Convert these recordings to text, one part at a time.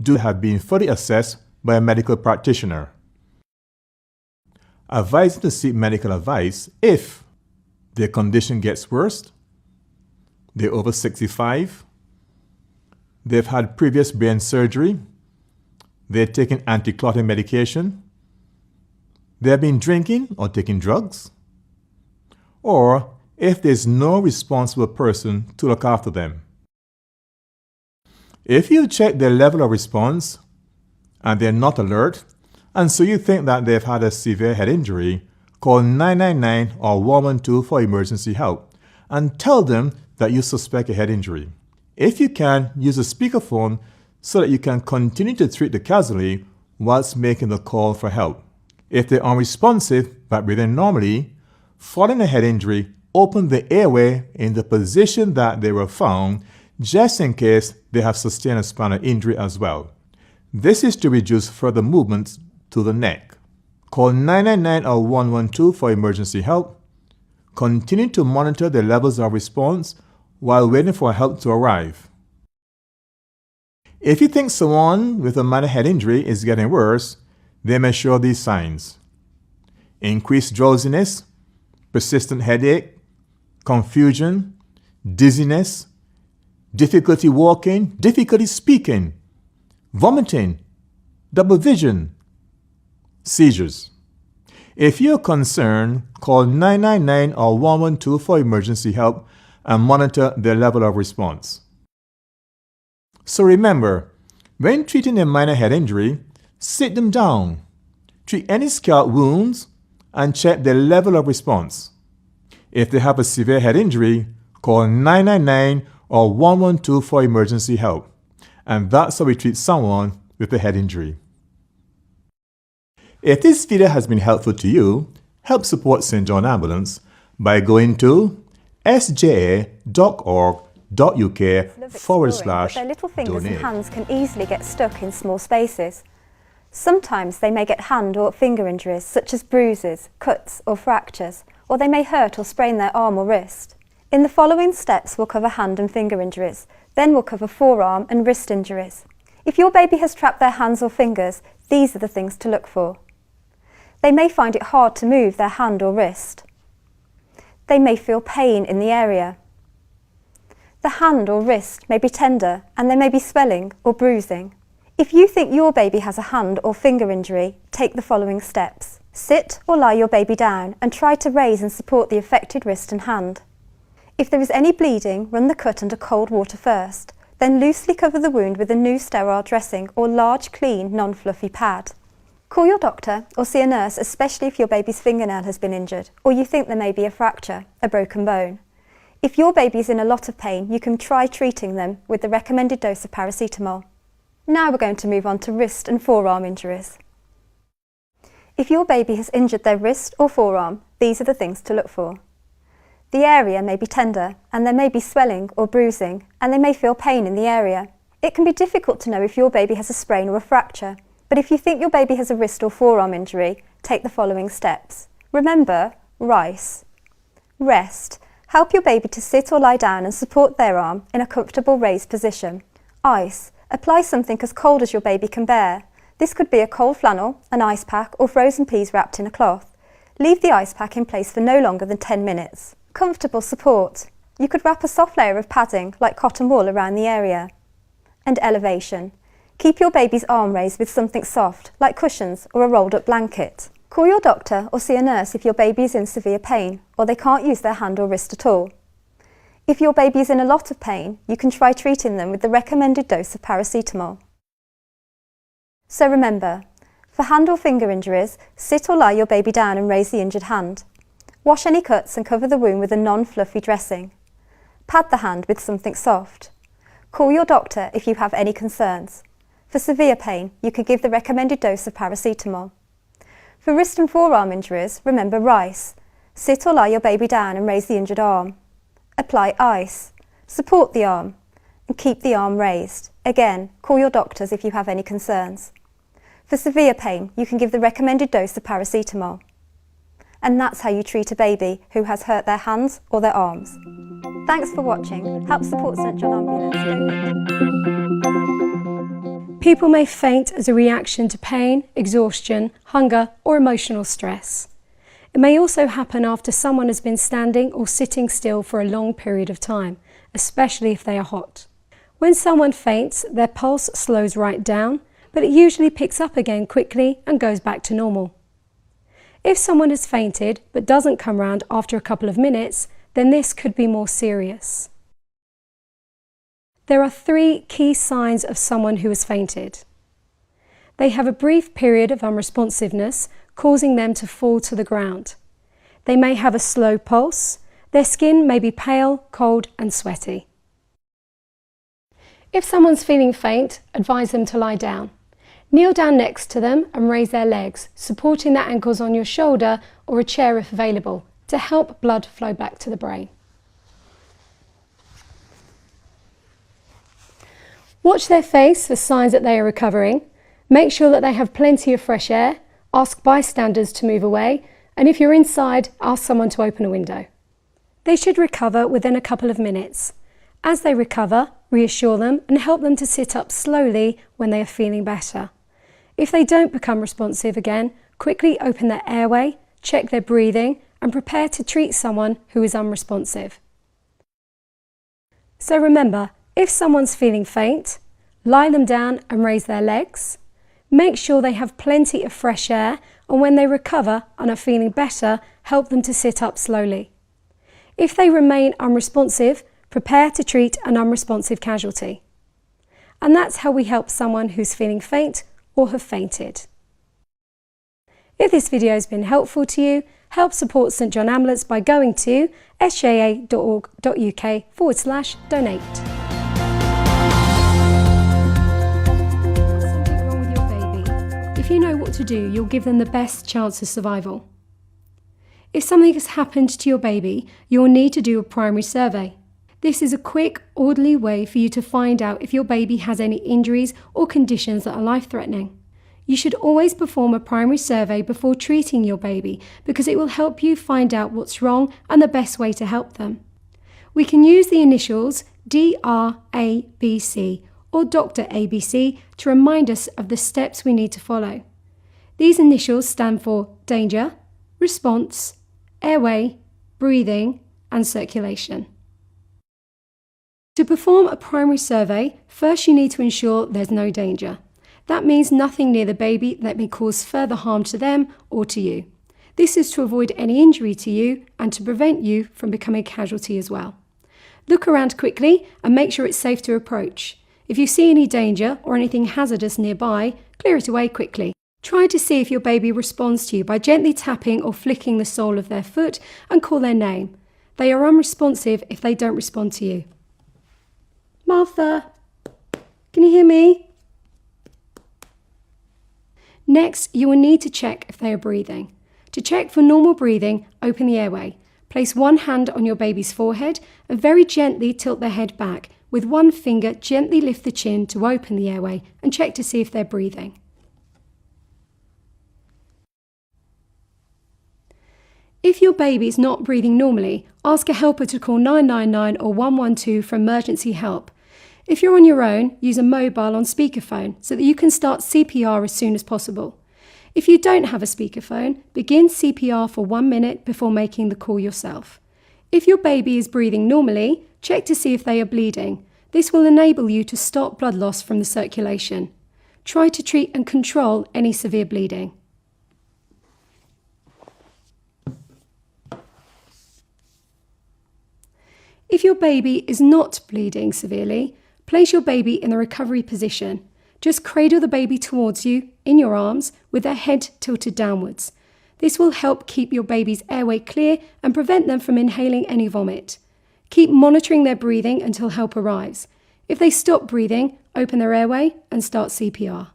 do have been fully assessed by a medical practitioner. Advise them to seek medical advice if their condition gets worse, they're over 65, they've had previous brain surgery, they're taking anti-clotting medication, they've been drinking or taking drugs, or if there's no responsible person to look after them. If you check their level of response and they're not alert, and so you think that they've had a severe head injury, call 999 or 112 for emergency help and tell them that you suspect a head injury. If you can, use a speakerphone so that you can continue to treat the casualty whilst making the call for help. If they're unresponsive but breathing normally, following a head injury, open the airway in the position that they were found, just in case they have sustained a spinal injury as well. This is to reduce further movements to the neck. Call 999 or 112 for emergency help. Continue to monitor the levels of response while waiting for help to arrive. If you think someone with a minor head injury is getting worse, they may show these signs: increased drowsiness, persistent headache, confusion, dizziness, difficulty walking, difficulty speaking, vomiting, double vision, seizures. If you're concerned, call 999 or 112 for emergency help and monitor their level of response. So remember, when treating a minor head injury, sit them down, treat any scalp wounds, and check their level of response. If they have a severe head injury, call 999 or 112 for emergency help. And that's how we treat someone with a head injury. If this video has been helpful to you, help support St. John Ambulance by going to sja.org.uk/donate. Their little fingers and hands can easily get stuck in small spaces. Sometimes they may get hand or finger injuries such as bruises, cuts or fractures, or they may hurt or sprain their arm or wrist. In the following steps we'll cover hand and finger injuries, then we'll cover forearm and wrist injuries. If your baby has trapped their hands or fingers, these are the things to look for. They may find it hard to move their hand or wrist. They may feel pain in the area. The hand or wrist may be tender and there may be swelling or bruising. If you think your baby has a hand or finger injury, take the following steps. Sit or lie your baby down and try to raise and support the affected wrist and hand. If there is any bleeding, run the cut under cold water first, then loosely cover the wound with a new sterile dressing or large, clean, non-fluffy pad. Call your doctor or see a nurse, especially if your baby's fingernail has been injured or you think there may be a fracture, a broken bone. If your baby is in a lot of pain, you can try treating them with the recommended dose of paracetamol. Now we're going to move on to wrist and forearm injuries. If your baby has injured their wrist or forearm, these are the things to look for. The area may be tender and there may be swelling or bruising and they may feel pain in the area. It can be difficult to know if your baby has a sprain or a fracture, but if you think your baby has a wrist or forearm injury, take the following steps. Remember, RICE. Rest. Help your baby to sit or lie down and support their arm in a comfortable raised position. ICE. Apply something as cold as your baby can bear. This could be a cold flannel, an ice pack or frozen peas wrapped in a cloth. Leave the ice pack in place for no longer than 10 minutes. Comfortable support. You could wrap a soft layer of padding like cotton wool around the area. And elevation. Keep your baby's arm raised with something soft like cushions or a rolled up blanket. Call your doctor or see a nurse if your baby is in severe pain or they can't use their hand or wrist at all. If your baby is in a lot of pain, you can try treating them with the recommended dose of paracetamol. So remember, for hand or finger injuries, sit or lie your baby down and raise the injured hand. Wash any cuts and cover the wound with a non-fluffy dressing. Pad the hand with something soft. Call your doctor if you have any concerns. For severe pain, you could give the recommended dose of paracetamol. For wrist and forearm injuries, remember RICE. Sit or lie your baby down and raise the injured arm. Apply ICE. Support the arm and keep the arm raised. Again, call your doctors if you have any concerns. For severe pain, you can give the recommended dose of paracetamol. And that's how you treat a baby who has hurt their hands or their arms. Thanks for watching. Help support St. John Ambulance. People may faint as a reaction to pain, exhaustion, hunger, or emotional stress. It may also happen after someone has been standing or sitting still for a long period of time, especially if they are hot. When someone faints, their pulse slows right down, but it usually picks up again quickly and goes back to normal. If someone has fainted but doesn't come round after a couple of minutes, then this could be more serious. There are 3 key signs of someone who has fainted. They have a brief period of unresponsiveness, causing them to fall to the ground. They may have a slow pulse. Their skin may be pale, cold, and sweaty. If someone's feeling faint, advise them to lie down. Kneel down next to them and raise their legs, supporting their ankles on your shoulder or a chair if available, to help blood flow back to the brain. Watch their face for signs that they are recovering. Make sure that they have plenty of fresh air. Ask bystanders to move away, and if you're inside, ask someone to open a window. They should recover within a couple of minutes. As they recover, reassure them and help them to sit up slowly when they are feeling better. If they don't become responsive again, quickly open their airway, check their breathing, and prepare to treat someone who is unresponsive. So remember, if someone's feeling faint, lie them down and raise their legs. Make sure they have plenty of fresh air, and when they recover and are feeling better, help them to sit up slowly. If they remain unresponsive, prepare to treat an unresponsive casualty. And that's how we help someone who's feeling faint or have fainted. If this video has been helpful to you, help support St John Ambulance by going to sjA.org.uk/donate. Something wrong with your baby. If you know what to do, you'll give them the best chance of survival. If something has happened to your baby, you'll need to do a primary survey. This is a quick, orderly way for you to find out if your baby has any injuries or conditions that are life-threatening. You should always perform a primary survey before treating your baby because it will help you find out what's wrong and the best way to help them. We can use the initials DRABC or Dr. ABC to remind us of the steps we need to follow. These initials stand for danger, response, airway, breathing, and circulation. To perform a primary survey, first you need to ensure there's no danger. That means nothing near the baby that may cause further harm to them or to you. This is to avoid any injury to you and to prevent you from becoming a casualty as well. Look around quickly and make sure it's safe to approach. If you see any danger or anything hazardous nearby, clear it away quickly. Try to see if your baby responds to you by gently tapping or flicking the sole of their foot and call their name. They are unresponsive if they don't respond to you. Martha, can you hear me? Next, you will need to check if they are breathing. To check for normal breathing, open the airway. Place one hand on your baby's forehead and very gently tilt their head back. With one finger, gently lift the chin to open the airway and check to see if they're breathing. If your baby is not breathing normally, ask a helper to call 999 or 112 for emergency help. If you're on your own, use a mobile on speakerphone so that you can start CPR as soon as possible. If you don't have a speakerphone, begin CPR for 1 minute before making the call yourself. If your baby is breathing normally, check to see if they are bleeding. This will enable you to stop blood loss from the circulation. Try to treat and control any severe bleeding. If your baby is not bleeding severely, place your baby in the recovery position. Just cradle the baby towards you in your arms with their head tilted downwards. This will help keep your baby's airway clear and prevent them from inhaling any vomit. Keep monitoring their breathing until help arrives. If they stop breathing, open their airway and start CPR.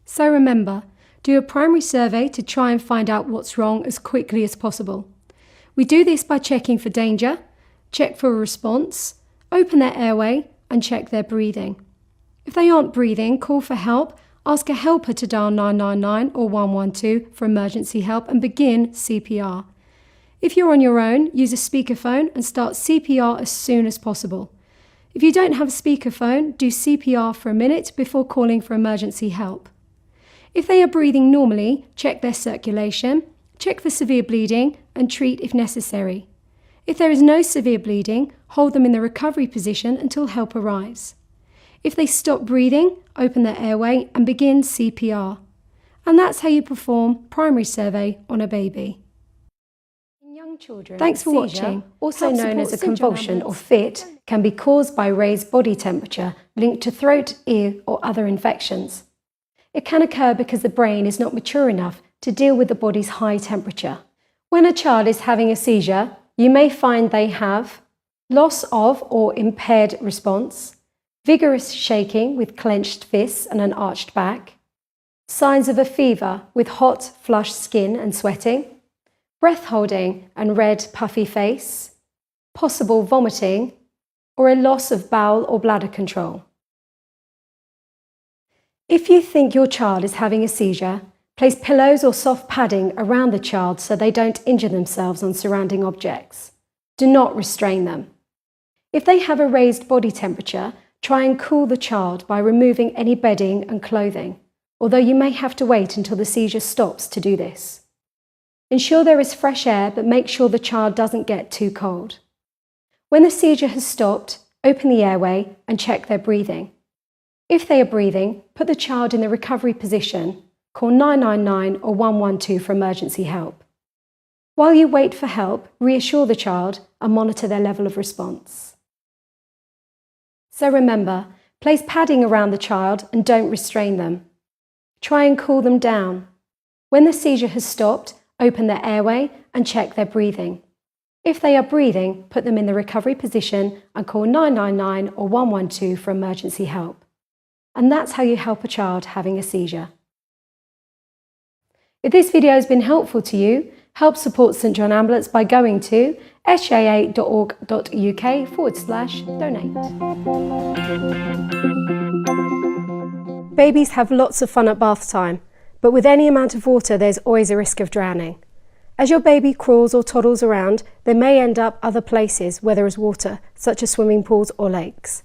So remember, do a primary survey to try and find out what's wrong as quickly as possible. We do this by checking for danger, check for a response, open their airway and check their breathing. If they aren't breathing, call for help, ask a helper to dial 999 or 112 for emergency help and begin CPR. If you're on your own, use a speakerphone and start CPR as soon as possible. If you don't have a speakerphone, do CPR for a minute before calling for emergency help. If they are breathing normally, check their circulation, check for severe bleeding, and treat if necessary. If there is no severe bleeding, hold them in the recovery position until help arrives. If they stop breathing, open their airway and begin CPR. And that's how you perform primary survey on a baby. In young children, Thanks for watching. Also known as a convulsion or fit, can be caused by raised body temperature linked to throat, ear or other infections. It can occur because the brain is not mature enough to deal with the body's high temperature. When a child is having a seizure, you may find they have loss of or impaired response, vigorous shaking with clenched fists and an arched back, signs of a fever with hot, flushed skin and sweating, breath holding and red, puffy face, possible vomiting, or a loss of bowel or bladder control. If you think your child is having a seizure, place pillows or soft padding around the child so they don't injure themselves on surrounding objects. Do not restrain them. If they have a raised body temperature, try and cool the child by removing any bedding and clothing, although you may have to wait until the seizure stops to do this. Ensure there is fresh air, but make sure the child doesn't get too cold. When the seizure has stopped, open the airway and check their breathing. If they are breathing, put the child in the recovery position, call 999 or 112 for emergency help. While you wait for help, reassure the child and monitor their level of response. So remember, place padding around the child and don't restrain them. Try and cool them down. When the seizure has stopped, open their airway and check their breathing. If they are breathing, put them in the recovery position and call 999 or 112 for emergency help. And that's how you help a child having a seizure. If this video has been helpful to you, help support St John Ambulance by going to sja.org.uk/donate. Babies have lots of fun at bath time, but with any amount of water there's always a risk of drowning. As your baby crawls or toddles around, they may end up other places where there is water, such as swimming pools or lakes.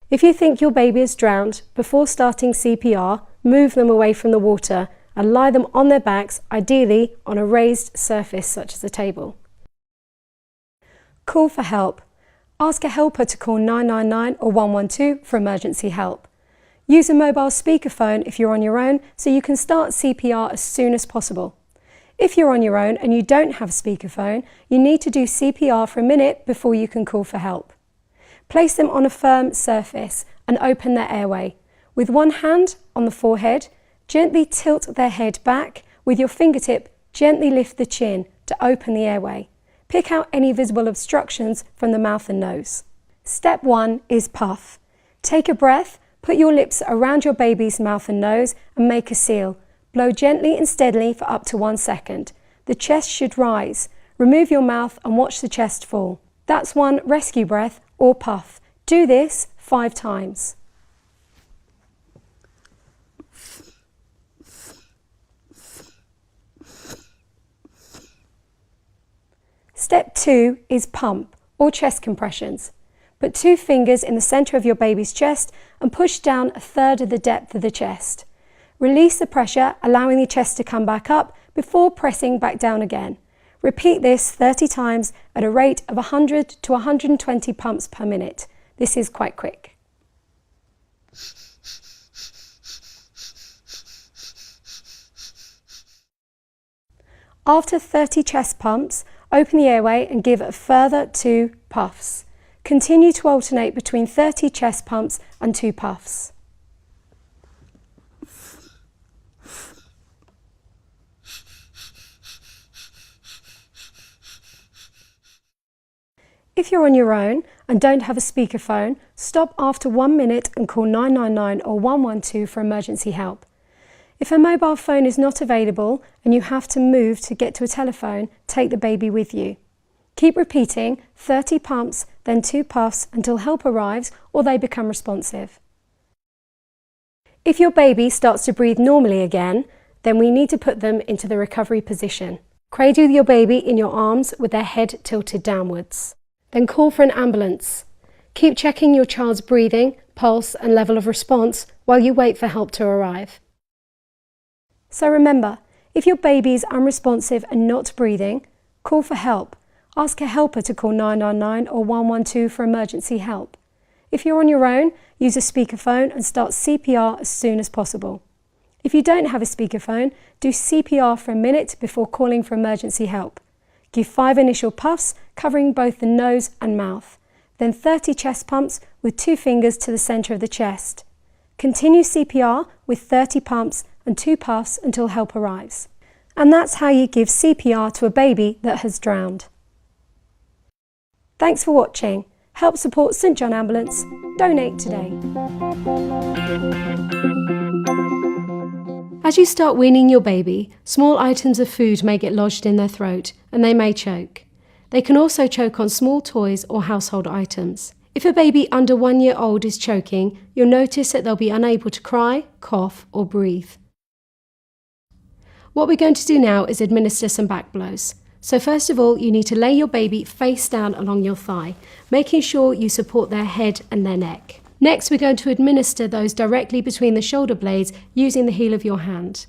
If you think your baby is drowned, before starting CPR, move them away from the water and lie them on their backs, ideally on a raised surface such as a table. Call for help. Ask a helper to call 999 or 112 for emergency help. Use a mobile speakerphone if you're on your own so you can start CPR as soon as possible. If you're on your own and you don't have a speakerphone, you need to do CPR for a minute before you can call for help. Place them on a firm surface and open their airway. With one hand on the forehead, gently tilt their head back. With your fingertip, gently lift the chin to open the airway. Pick out any visible obstructions from the mouth and nose. Step 1 is puff. Take a breath, put your lips around your baby's mouth and nose and make a seal. Blow gently and steadily for up to 1 second. The chest should rise. Remove your mouth and watch the chest fall. That's one rescue breath or puff. Do this 5 times. Step 2 is pump or chest compressions. Put 2 fingers in the centre of your baby's chest and push down 1/3 of the depth of the chest. Release the pressure, allowing the chest to come back up before pressing back down again. Repeat this 30 times at a rate of 100 to 120 pumps per minute. This is quite quick. After 30 chest pumps, open the airway and give a further 2 puffs. Continue to alternate between 30 chest pumps and 2 puffs. If you're on your own and don't have a speakerphone, stop after 1 minute and call 999 or 112 for emergency help. If a mobile phone is not available and you have to move to get to a telephone, take the baby with you. Keep repeating 30 pumps, then 2 puffs until help arrives or they become responsive. If your baby starts to breathe normally again, then we need to put them into the recovery position. Cradle your baby in your arms with their head tilted downwards. Then call for an ambulance. Keep checking your child's breathing, pulse and level of response while you wait for help to arrive. So remember, if your baby is unresponsive and not breathing, call for help. Ask a helper to call 999 or 112 for emergency help. If you're on your own, use a speakerphone and start CPR as soon as possible. If you don't have a speakerphone, do CPR for a minute before calling for emergency help. Give 5 initial puffs covering both the nose and mouth, then 30 chest pumps with 2 fingers to the centre of the chest. Continue CPR with 30 pumps and 2 puffs until help arrives. And that's how you give CPR to a baby that has drowned. Thanks for watching. Help support St John Ambulance. Donate today. As you start weaning your baby, small items of food may get lodged in their throat and they may choke. They can also choke on small toys or household items. If a baby under 1 year old is choking, you'll notice that they'll be unable to cry, cough or breathe. What we're going to do now is administer some back blows. So first of all, you need to lay your baby face down along your thigh, making sure you support their head and their neck. Next, we're going to administer those directly between the shoulder blades using the heel of your hand.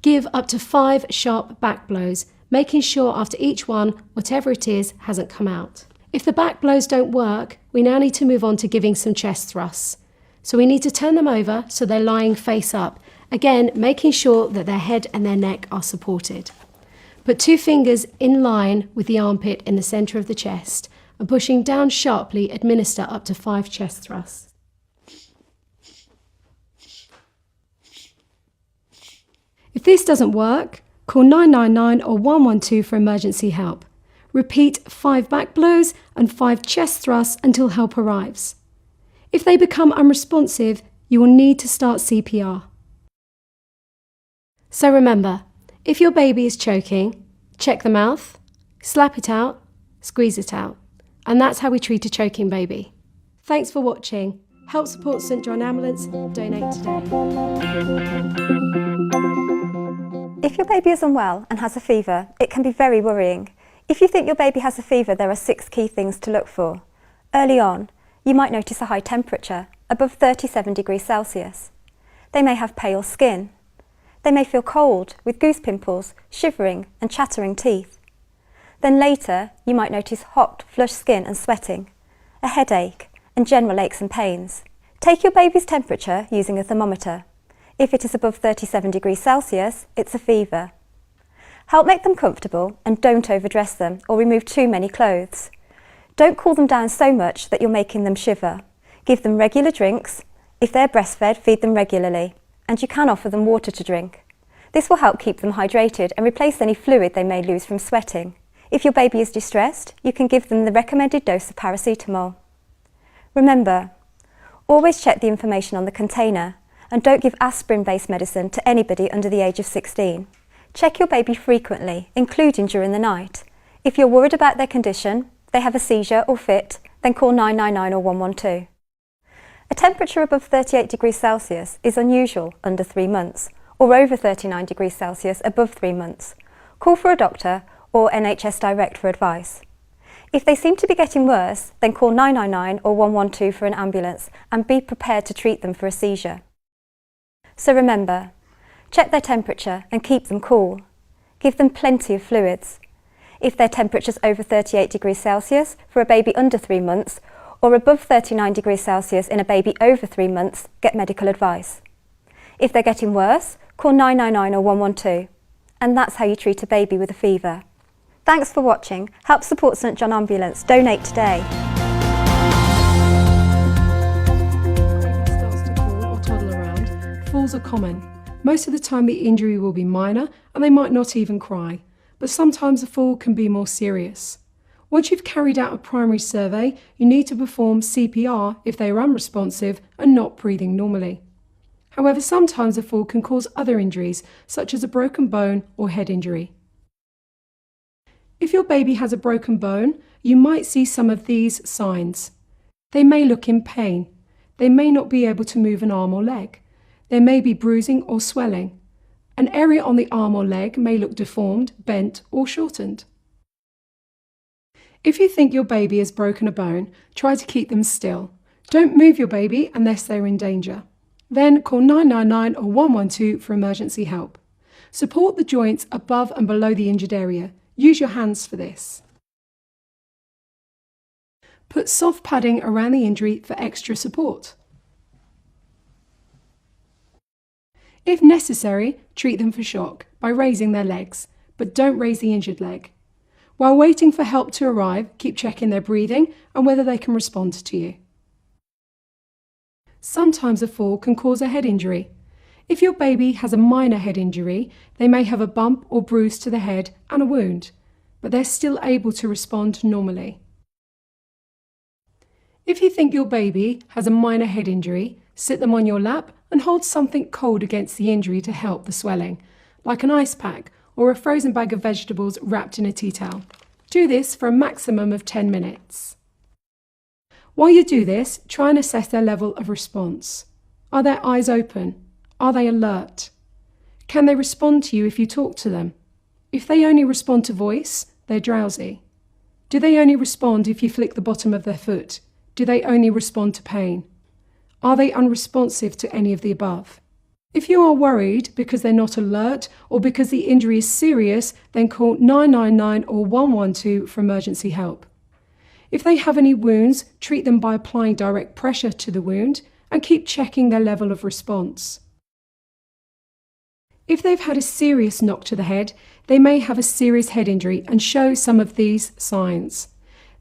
Give up to 5 sharp back blows, making sure after each one, whatever it is, hasn't come out. If the back blows don't work, we now need to move on to giving some chest thrusts. So we need to turn them over so they're lying face up, again making sure that their head and their neck are supported. Put 2 fingers in line with the armpit in the centre of the chest and pushing down sharply administer up to 5 chest thrusts. If this doesn't work, call 999 or 112 for emergency help. Repeat 5 back blows and 5 chest thrusts until help arrives. If they become unresponsive, you will need to start CPR. So remember, if your baby is choking, check the mouth, slap it out, squeeze it out. And that's how we treat a choking baby. Thanks for watching. Help support St John Ambulance. Donate today. If your baby is unwell and has a fever, it can be very worrying. If you think your baby has a fever, there are 6 key things to look for. Early on, you might notice a high temperature, above 37 degrees Celsius. They may have pale skin. They may feel cold, with goose pimples, shivering and chattering teeth. Then later, you might notice hot, flushed skin and sweating, a headache and general aches and pains. Take your baby's temperature using a thermometer. If it is above 37 degrees Celsius, it's a fever. Help make them comfortable and don't overdress them or remove too many clothes. Don't cool them down so much that you're making them shiver. Give them regular drinks. If they're breastfed, feed them regularly. And you can offer them water to drink. This will help keep them hydrated and replace any fluid they may lose from sweating. If your baby is distressed, you can give them the recommended dose of paracetamol. Remember, always check the information on the container and don't give aspirin-based medicine to anybody under the age of 16. Check your baby frequently, including during the night. If you're worried about their condition, they have a seizure or fit, then call 999 or 112. A temperature above 38 degrees Celsius is unusual under 3 months, or over 39 degrees Celsius above 3 months. Call for a doctor or NHS Direct for advice. If they seem to be getting worse, then call 999 or 112 for an ambulance and be prepared to treat them for a seizure. So remember, check their temperature and keep them cool. Give them plenty of fluids. If their temperature is over 38 degrees Celsius for a baby under 3 months, or above 39 degrees Celsius in a baby over 3 months, get medical advice. If they're getting worse, call 999 or 112. And that's how you treat a baby with a fever. Thanks for watching. Help support St John Ambulance. Donate today. Starts to fall or toddle around. Falls are common. Most of the time the injury will be minor and they might not even cry. But sometimes the fall can be more serious. Once you've carried out a primary survey, you need to perform CPR if they are unresponsive and not breathing normally. However, sometimes a fall can cause other injuries, such as a broken bone or head injury. If your baby has a broken bone, you might see some of these signs. They may look in pain. They may not be able to move an arm or leg. There may be bruising or swelling. An area on the arm or leg may look deformed, bent, or shortened. If you think your baby has broken a bone, try to keep them still. Don't move your baby unless they're in danger. Then call 999 or 112 for emergency help. Support the joints above and below the injured area. Use your hands for this. Put soft padding around the injury for extra support. If necessary, treat them for shock by raising their legs, but don't raise the injured leg. While waiting for help to arrive, keep checking their breathing and whether they can respond to you. Sometimes a fall can cause a head injury. If your baby has a minor head injury, they may have a bump or bruise to the head and a wound, but they're still able to respond normally. If you think your baby has a minor head injury, sit them on your lap and hold something cold against the injury to help the swelling, like an ice pack or a frozen bag of vegetables wrapped in a tea towel. Do this for a maximum of 10 minutes. While you do this, try and assess their level of response. Are their eyes open? Are they alert? Can they respond to you if you talk to them? If they only respond to voice, they're drowsy. Do they only respond if you flick the bottom of their foot? Do they only respond to pain? Are they unresponsive to any of the above? If you are worried because they're not alert or because the injury is serious, then call 999 or 112 for emergency help. If they have any wounds, treat them by applying direct pressure to the wound and keep checking their level of response. If they've had a serious knock to the head, they may have a serious head injury and show some of these signs.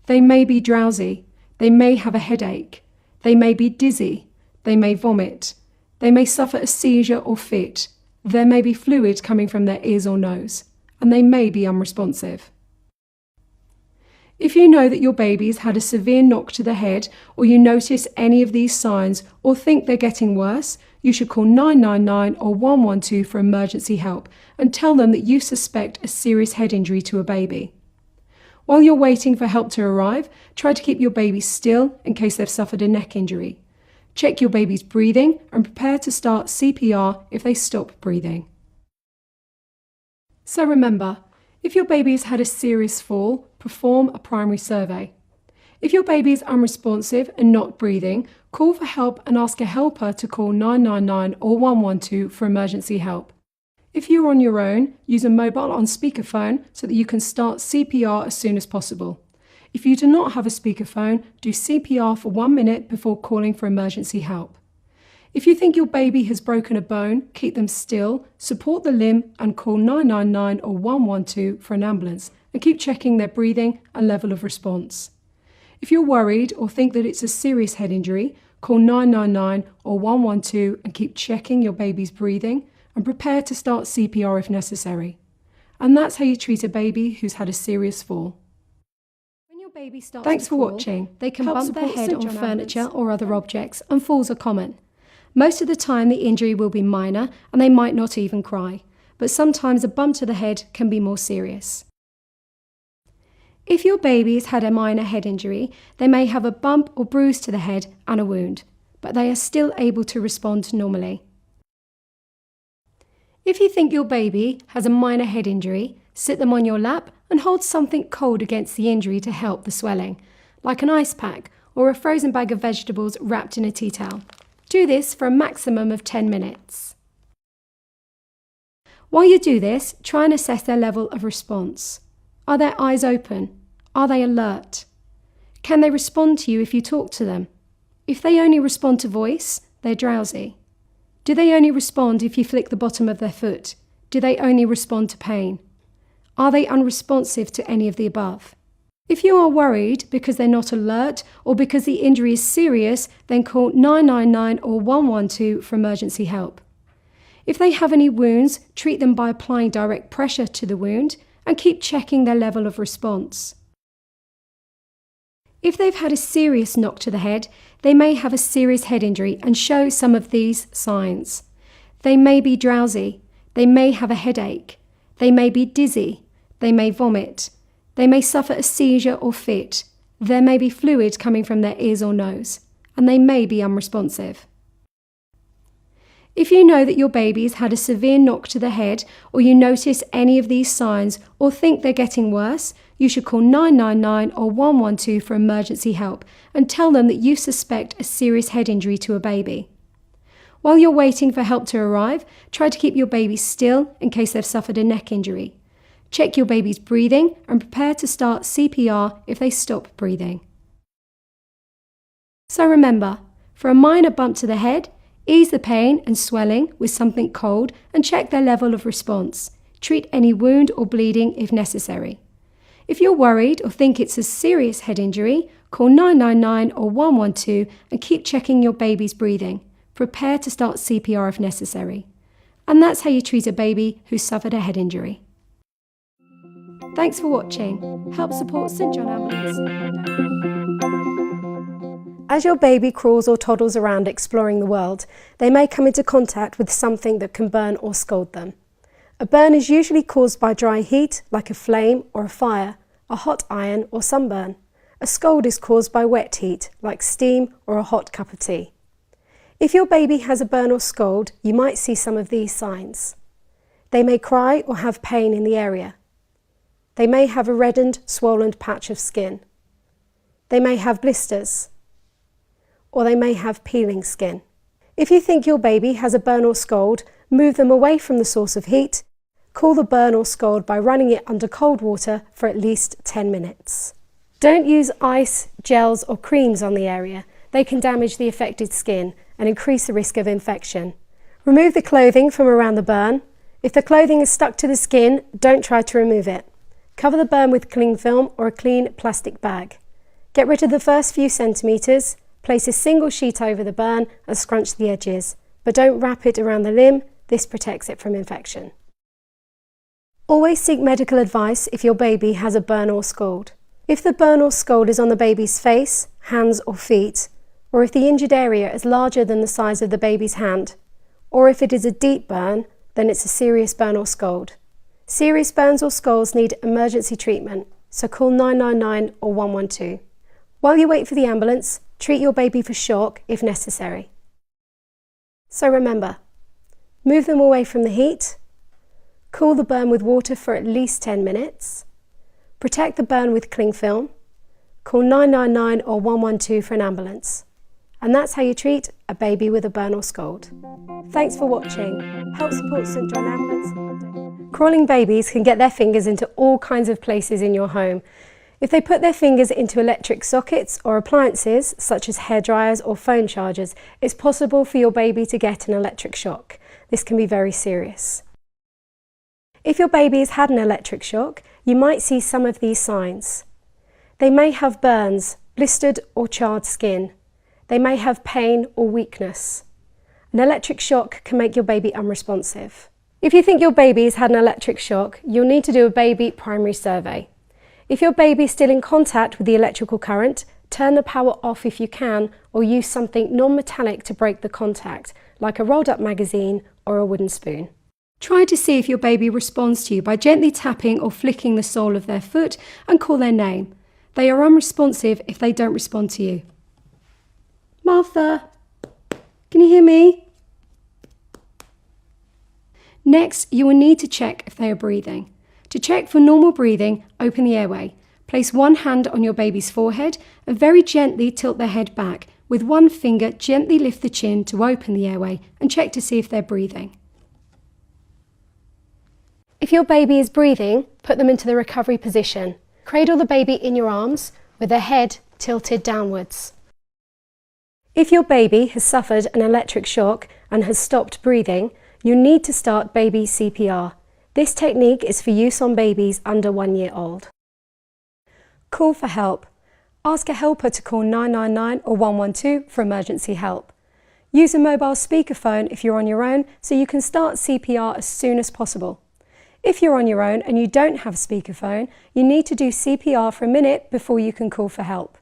They may be drowsy. They may have a headache. They may be dizzy. They may vomit. They may suffer a seizure or fit. There may be fluid coming from their ears or nose, and they may be unresponsive. If you know that your baby's had a severe knock to the head, or you notice any of these signs or think they're getting worse, you should call 999 or 112 for emergency help and tell them that you suspect a serious head injury to a baby. While you're waiting for help to arrive, try to keep your baby still in case they've suffered a neck injury. Check your baby's breathing and prepare to start CPR if they stop breathing. So remember, if your baby has had a serious fall, perform a primary survey. If your baby is unresponsive and not breathing, call for help and ask a helper to call 999 or 112 for emergency help. If you're on your own, use a mobile on speakerphone so that you can start CPR as soon as possible. If you do not have a speakerphone, do CPR for 1 minute before calling for emergency help. If you think your baby has broken a bone, keep them still, support the limb and call 999 or 112 for an ambulance and keep checking their breathing and level of response. If you're worried or think that it's a serious head injury, call 999 or 112 and keep checking your baby's breathing and prepare to start CPR if necessary. And that's how you treat a baby who's had a serious fall. When your baby starts Thanks to for fall, watching. they can Help bump their support head St. on John furniture Ambulance. or other objects, and falls are common. Most of the time the injury will be minor and they might not even cry, but sometimes a bump to the head can be more serious. If your baby has had a minor head injury, they may have a bump or bruise to the head and a wound, but they are still able to respond normally. If you think your baby has a minor head injury, sit them on your lap and hold something cold against the injury to help the swelling, like an ice pack or a frozen bag of vegetables wrapped in a tea towel. Do this for a maximum of 10 minutes. While you do this, try and assess their level of response. Are their eyes open? Are they alert? Can they respond to you if you talk to them? If they only respond to voice, they're drowsy. Do they only respond if you flick the bottom of their foot? Do they only respond to pain? Are they unresponsive to any of the above? If you are worried because they're not alert or because the injury is serious, then call 999 or 112 for emergency help. If they have any wounds, treat them by applying direct pressure to the wound and keep checking their level of response. If they've had a serious knock to the head, they may have a serious head injury and show some of these signs. They may be drowsy. They may have a headache. They may be dizzy. They may vomit. They may suffer a seizure or fit. There may be fluid coming from their ears or nose, and they may be unresponsive. If you know that your baby has had a severe knock to the head, or you notice any of these signs or think they're getting worse, you should call 999 or 112 for emergency help and tell them that you suspect a serious head injury to a baby. While you're waiting for help to arrive, try to keep your baby still in case they've suffered a neck injury. Check your baby's breathing and prepare to start CPR if they stop breathing. So remember, for a minor bump to the head, ease the pain and swelling with something cold and check their level of response. Treat any wound or bleeding if necessary. If you're worried or think it's a serious head injury, call 999 or 112 and keep checking your baby's breathing. Prepare to start CPR if necessary. And that's how you treat a baby who's suffered a head injury. Thanks for watching. Help support St John Ambulance. As your baby crawls or toddles around exploring the world, they may come into contact with something that can burn or scald them. A burn is usually caused by dry heat, like a flame or a fire, a hot iron or sunburn. A scald is caused by wet heat, like steam or a hot cup of tea. If your baby has a burn or scald, you might see some of these signs. They may cry or have pain in the area. They may have a reddened, swollen patch of skin. They may have blisters, or they may have peeling skin. If you think your baby has a burn or scald, move them away from the source of heat. Cool the burn or scald by running it under cold water for at least 10 minutes. Don't use ice, gels or creams on the area. They can damage the affected skin and increase the risk of infection. Remove the clothing from around the burn. If the clothing is stuck to the skin, don't try to remove it. Cover the burn with cling film or a clean plastic bag. Get rid of the first few centimetres. Place a single sheet over the burn and scrunch the edges, but don't wrap it around the limb. This protects it from infection. Always seek medical advice if your baby has a burn or scald. If the burn or scald is on the baby's face, hands or feet, or if the injured area is larger than the size of the baby's hand, or if it is a deep burn, then it's a serious burn or scald. Serious burns or scalds need emergency treatment, so call 999 or 112. While you wait for the ambulance, treat your baby for shock if necessary. So remember, move them away from the heat, cool the burn with water for at least 10 minutes, protect the burn with cling film, call 999 or 112 for an ambulance. And that's how you treat a baby with a burn or scald. Thanks for watching. Help support St John Ambulance. Crawling babies can get their fingers into all kinds of places in your home. If they put their fingers into electric sockets or appliances, such as hairdryers or phone chargers, it's possible for your baby to get an electric shock. This can be very serious. If your baby has had an electric shock, you might see some of these signs. They may have burns, blistered or charred skin. They may have pain or weakness. An electric shock can make your baby unresponsive. If you think your baby has had an electric shock, you'll need to do a baby primary survey. If your baby is still in contact with the electrical current, turn the power off if you can, or use something non-metallic to break the contact, like a rolled up magazine or a wooden spoon. Try to see if your baby responds to you by gently tapping or flicking the sole of their foot and call their name. They are unresponsive if they don't respond to you. Martha, can you hear me? Next, you will need to check if they are breathing. To check for normal breathing, open the airway. Place one hand on your baby's forehead and very gently tilt their head back. With one finger, gently lift the chin to open the airway and check to see if they're breathing. If your baby is breathing, put them into the recovery position. Cradle the baby in your arms with their head tilted downwards. If your baby has suffered an electric shock and has stopped breathing, you need to start baby CPR. This technique is for use on babies under 1 year old. Call for help. Ask a helper to call 999 or 112 for emergency help. Use a mobile speakerphone if you're on your own so you can start CPR as soon as possible. If you're on your own and you don't have a speakerphone, you need to do CPR for a minute before you can call for help.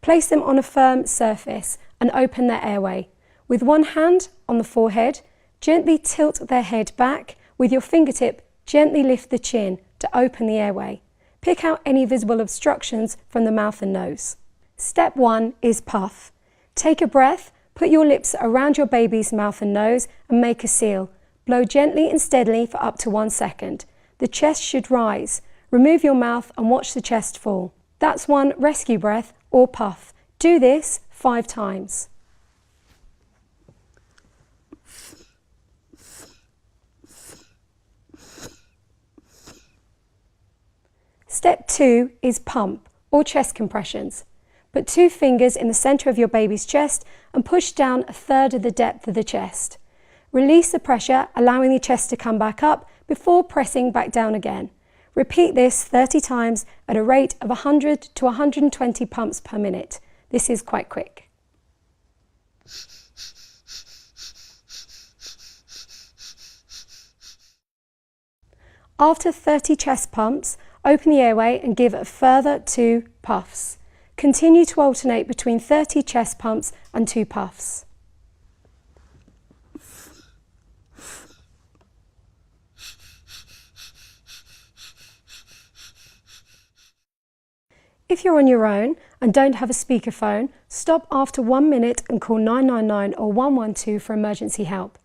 Place them on a firm surface and open their airway. With one hand on the forehead, gently tilt their head back. With your fingertip, gently lift the chin to open the airway. Pick out any visible obstructions from the mouth and nose. Step 1 is puff. Take a breath Put your lips around your baby's mouth and nose and make a seal. Blow gently and steadily for up to 1 second. The chest should rise. Remove your mouth and watch the chest fall. That's one rescue breath or puff. Do this 5 times. Step 2 is pump or chest compressions. Put 2 fingers in the centre of your baby's chest and push down 1/3 of the depth of the chest. Release the pressure, allowing the chest to come back up before pressing back down again. Repeat this 30 times at a rate of 100 to 120 pumps per minute. This is quite quick. After 30 chest pumps, open the airway and give a further 2 puffs. Continue to alternate between 30 chest pumps and 2 puffs. If you're on your own and don't have a speakerphone, stop after 1 minute and call 999 or 112 for emergency help.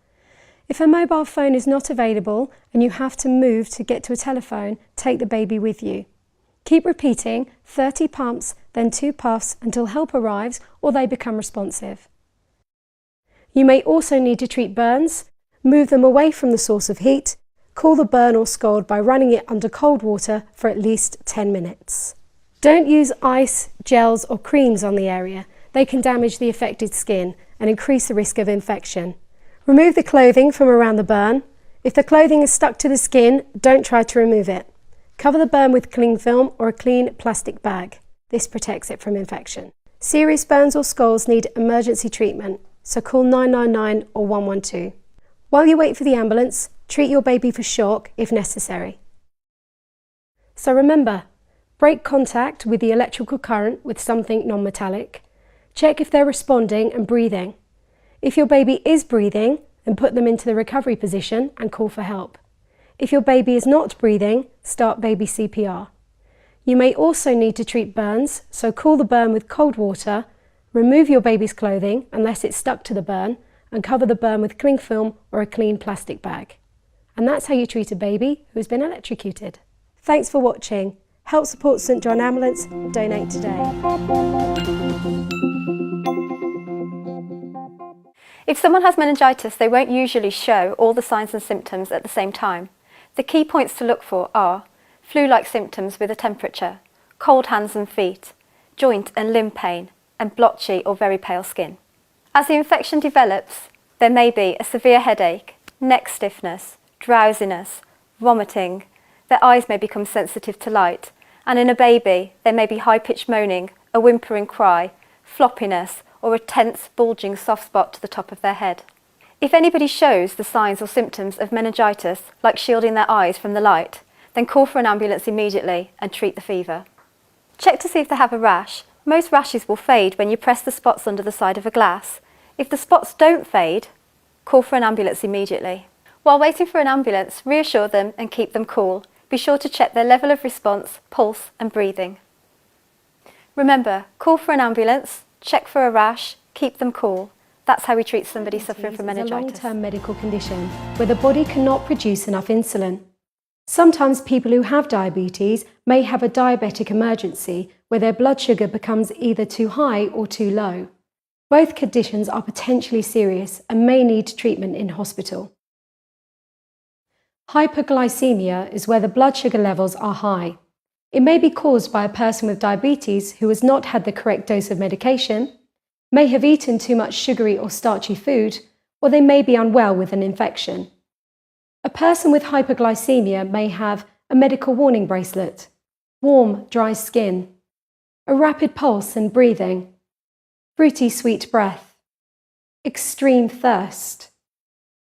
If a mobile phone is not available and you have to move to get to a telephone, take the baby with you. Keep repeating 30 pumps, then 2 puffs until help arrives or they become responsive. You may also need to treat burns, move them away from the source of heat, cool the burn or scald by running it under cold water for at least 10 minutes. Don't use ice, gels or creams on the area. They can damage the affected skin and increase the risk of infection. Remove the clothing from around the burn. If the clothing is stuck to the skin, don't try to remove it. Cover the burn with cling film or a clean plastic bag. This protects it from infection. Serious burns or scalds need emergency treatment, so call 999 or 112. While you wait for the ambulance, treat your baby for shock if necessary. So remember, break contact with the electrical current with something non-metallic. Check if they're responding and breathing. If your baby is breathing, then put them into the recovery position and call for help. If your baby is not breathing, start baby CPR. You may also need to treat burns, so cool the burn with cold water, remove your baby's clothing unless it's stuck to the burn, and cover the burn with cling film or a clean plastic bag. And that's how you treat a baby who's been electrocuted. Thanks for watching. Help support St John Ambulance. Donate today. If someone has meningitis, they won't usually show all the signs and symptoms at the same time. The key points to look for are flu-like symptoms with a temperature, cold hands and feet, joint and limb pain, and blotchy or very pale skin. As the infection develops, there may be a severe headache, neck stiffness, drowsiness, vomiting, their eyes may become sensitive to light, and in a baby, there may be high-pitched moaning, a whimpering cry, floppiness, or a tense, bulging soft spot to the top of their head. If anybody shows the signs or symptoms of meningitis, like shielding their eyes from the light, then call for an ambulance immediately and treat the fever. Check to see if they have a rash. Most rashes will fade when you press the spots under the side of a glass. If the spots don't fade, call for an ambulance immediately. While waiting for an ambulance, reassure them and keep them cool. Be sure to check their level of response, pulse and breathing. Remember, call for an ambulance, check for a rash, keep them cool. That's how we treat somebody suffering from meningitis. It's a long-term medical condition where the body cannot produce enough insulin. Sometimes people who have diabetes may have a diabetic emergency where their blood sugar becomes either too high or too low. Both conditions are potentially serious and may need treatment in hospital. Hyperglycemia is where the blood sugar levels are high. It may be caused by a person with diabetes who has not had the correct dose of medication, may have eaten too much sugary or starchy food, or they may be unwell with an infection. A person with hyperglycemia may have a medical warning bracelet, warm, dry skin, a rapid pulse and breathing, fruity sweet breath, extreme thirst,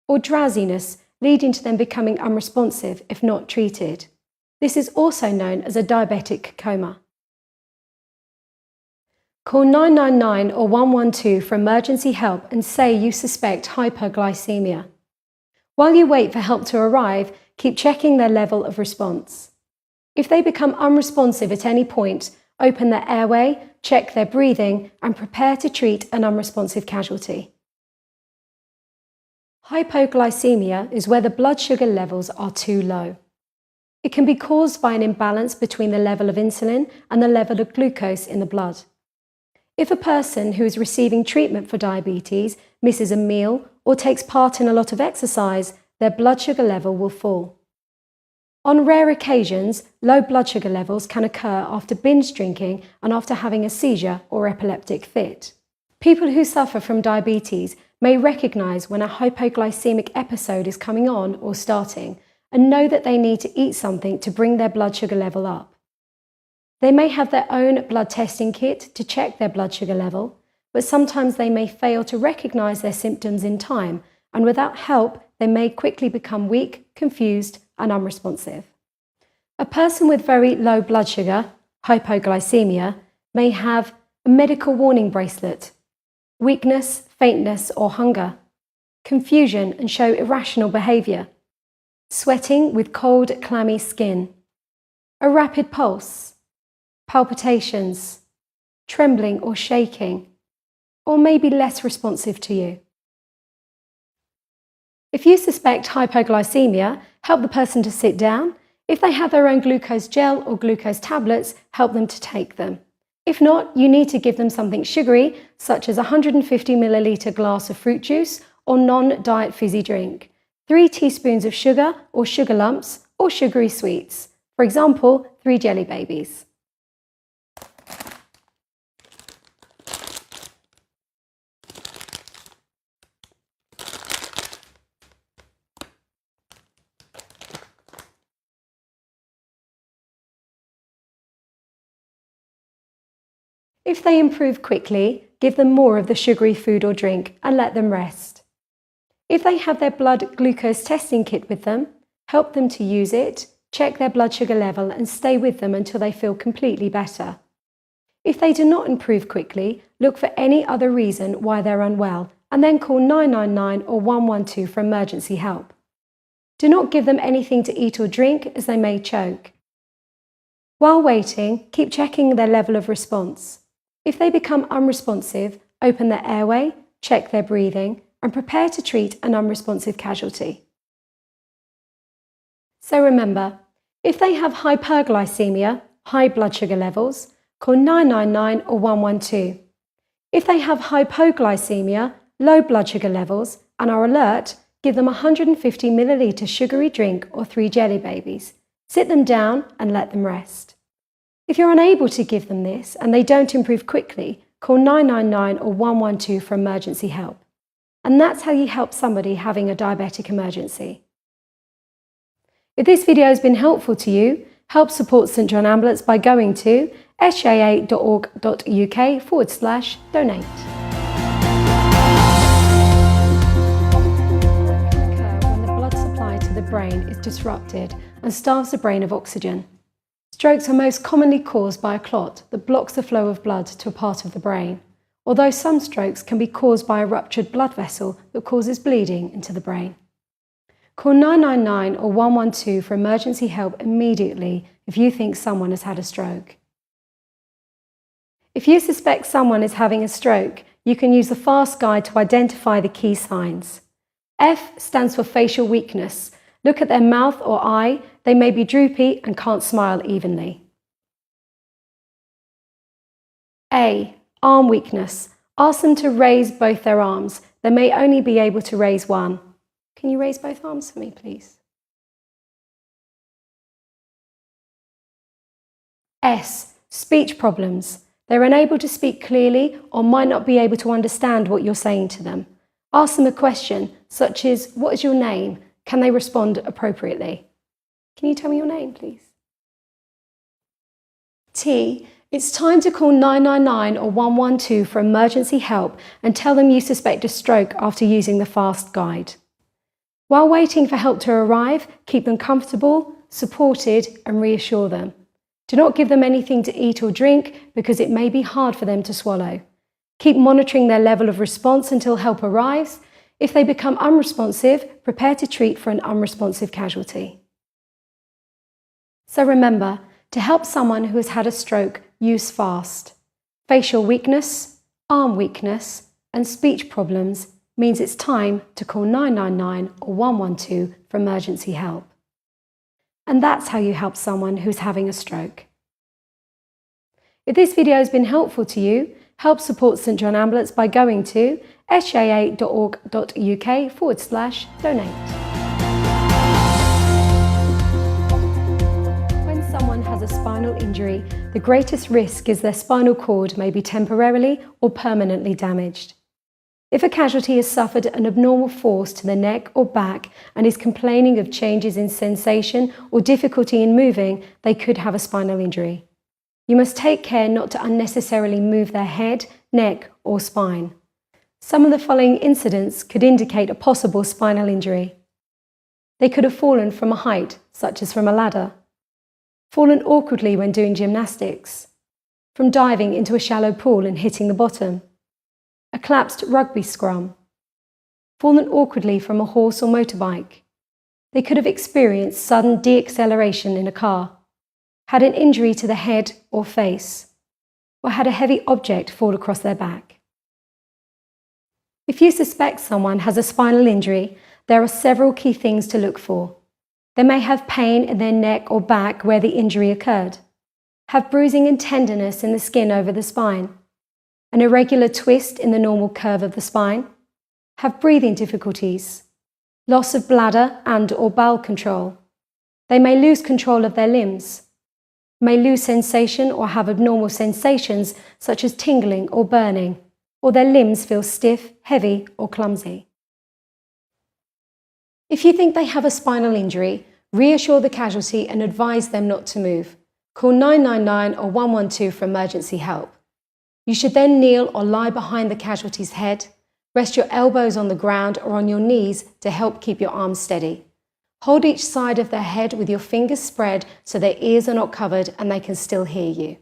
or drowsiness leading to them becoming unresponsive if not treated. This is also known as a diabetic coma. Call 999 or 112 for emergency help and say you suspect hyperglycemia. While you wait for help to arrive, keep checking their level of response. If they become unresponsive at any point, open their airway, check their breathing, and prepare to treat an unresponsive casualty. Hypoglycemia is where the blood sugar levels are too low. It can be caused by an imbalance between the level of insulin and the level of glucose in the blood. If a person who is receiving treatment for diabetes misses a meal or takes part in a lot of exercise, their blood sugar level will fall. On rare occasions, low blood sugar levels can occur after binge drinking and after having a seizure or epileptic fit. People who suffer from diabetes may recognize when a hypoglycemic episode is coming on or starting and know that they need to eat something to bring their blood sugar level up. They may have their own blood testing kit to check their blood sugar level, but sometimes they may fail to recognize their symptoms in time, and without help, they may quickly become weak, confused, and unresponsive. A person with very low blood sugar, hypoglycemia, may have a medical warning bracelet, weakness, faintness, or hunger, confusion and show irrational behavior, sweating with cold, clammy skin, a rapid pulse, palpitations, trembling or shaking, or may be less responsive to you. If you suspect hypoglycemia, help the person to sit down. If they have their own glucose gel or glucose tablets, help them to take them. If not, you need to give them something sugary, such as a 150 milliliter glass of fruit juice or non-diet fizzy drink, 3 teaspoons of sugar or sugar lumps or sugary sweets, for example, 3 jelly babies. If they improve quickly, give them more of the sugary food or drink and let them rest. If they have their blood glucose testing kit with them, help them to use it, check their blood sugar level and stay with them until they feel completely better. If they do not improve quickly, look for any other reason why they're unwell and then call 999 or 112 for emergency help. Do not give them anything to eat or drink as they may choke. While waiting, keep checking their level of response. If they become unresponsive, open their airway, check their breathing, and prepare to treat an unresponsive casualty. So remember, if they have hyperglycemia, high blood sugar levels, call 999 or 112. If they have hypoglycemia, low blood sugar levels, and are alert, give them a 150 milliliter sugary drink or 3 jelly babies. Sit them down and let them rest. If you're unable to give them this and they don't improve quickly, call 999 or 112 for emergency help. And that's how you help somebody having a diabetic emergency. If this video has been helpful to you, help support St John Ambulance by going to sja.org.uk/donate. When the blood supply to the brain is disrupted and starves the brain of oxygen. Strokes are most commonly caused by a clot that blocks the flow of blood to a part of the brain, although some strokes can be caused by a ruptured blood vessel that causes bleeding into the brain. Call 999 or 112 for emergency help immediately if you think someone has had a stroke. If you suspect someone is having a stroke, you can use the FAST guide to identify the key signs. F stands for facial weakness. Look at their mouth or eye. They may be droopy and can't smile evenly. A. Arm weakness. Ask them to raise both their arms. They may only be able to raise one. Can you raise both arms for me, please? S. Speech problems. They're unable to speak clearly or might not be able to understand what you're saying to them. Ask them a question such as, "What is your name?" Can they respond appropriately? Can you tell me your name, please? T. It's time to call 999 or 112 for emergency help and tell them you suspect a stroke after using the FAST guide. While waiting for help to arrive, keep them comfortable, supported, and reassure them. Do not give them anything to eat or drink because it may be hard for them to swallow. Keep monitoring their level of response until help arrives. If they become unresponsive, prepare to treat for an unresponsive casualty. So remember, to help someone who has had a stroke, use FAST. Facial weakness, arm weakness, and speech problems, means it's time to call 999 or 112 for emergency help. And that's how you help someone who's having a stroke. If this video has been helpful to you, help support St John Ambulance by going to sja.org.uk/donate. When someone has a spinal injury, the greatest risk is their spinal cord may be temporarily or permanently damaged. If a casualty has suffered an abnormal force to the neck or back and is complaining of changes in sensation or difficulty in moving, they could have a spinal injury. You must take care not to unnecessarily move their head, neck, or spine. Some of the following incidents could indicate a possible spinal injury. They could have fallen from a height, such as from a ladder, fallen awkwardly when doing gymnastics, from diving into a shallow pool and hitting the bottom, a collapsed rugby scrum, fallen awkwardly from a horse or motorbike. They could have experienced sudden deacceleration in a car, had an injury to the head or face, or had a heavy object fall across their back. If you suspect someone has a spinal injury, there are several key things to look for. They may have pain in their neck or back where the injury occurred, have bruising and tenderness in the skin over the spine, an irregular twist in the normal curve of the spine, have breathing difficulties, loss of bladder and/or bowel control. They may lose control of their limbs, may lose sensation or have abnormal sensations such as tingling or burning, or their limbs feel stiff, heavy, or clumsy. If you think they have a spinal injury, reassure the casualty and advise them not to move. Call 999 or 112 for emergency help. You should then kneel or lie behind the casualty's head. Rest your elbows on the ground or on your knees to help keep your arms steady. Hold each side of their head with your fingers spread so their ears are not covered and they can still hear you.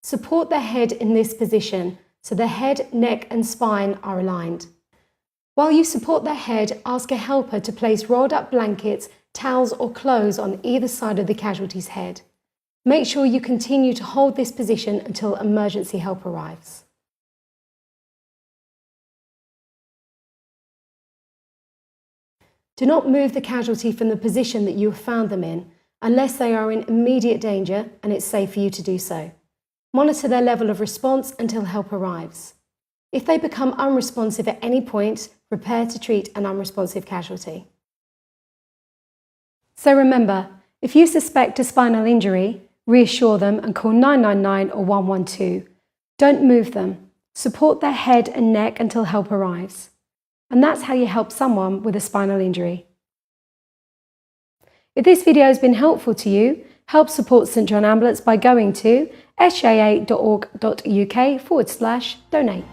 Support their head in this position so their head, neck and spine are aligned. While you support their head, ask a helper to place rolled up blankets, towels or clothes on either side of the casualty's head. Make sure you continue to hold this position until emergency help arrives. Do not move the casualty from the position that you have found them in unless they are in immediate danger and it's safe for you to do so. Monitor their level of response until help arrives. If they become unresponsive at any point, prepare to treat an unresponsive casualty. So remember, if you suspect a spinal injury, reassure them and call 999 or 112. Don't move them. Support their head and neck until help arrives. And that's how you help someone with a spinal injury. If this video has been helpful to you, help support St John Ambulance by going to sja.org.uk/donate.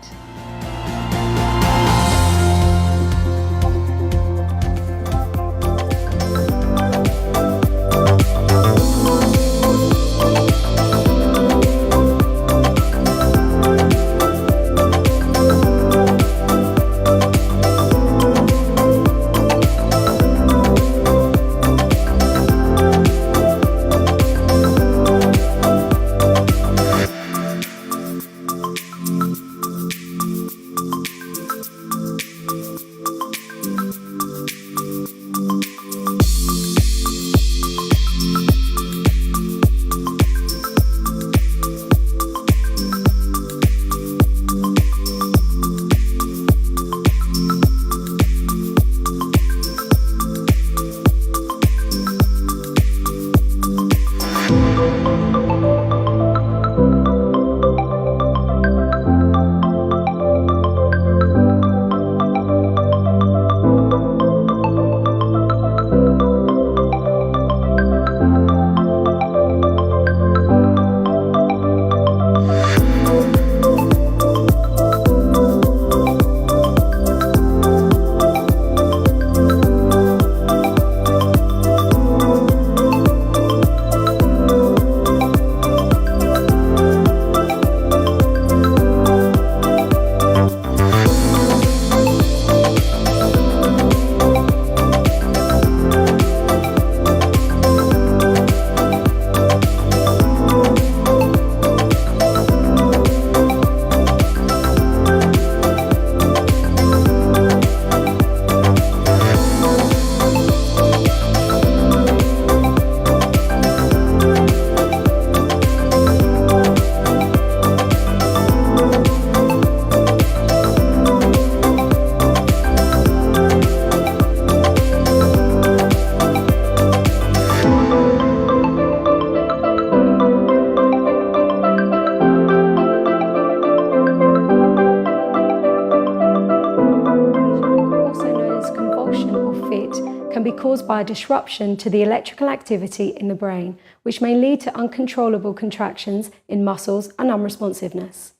caused by a disruption to the electrical activity in the brain, which may lead to uncontrollable contractions in muscles and unresponsiveness.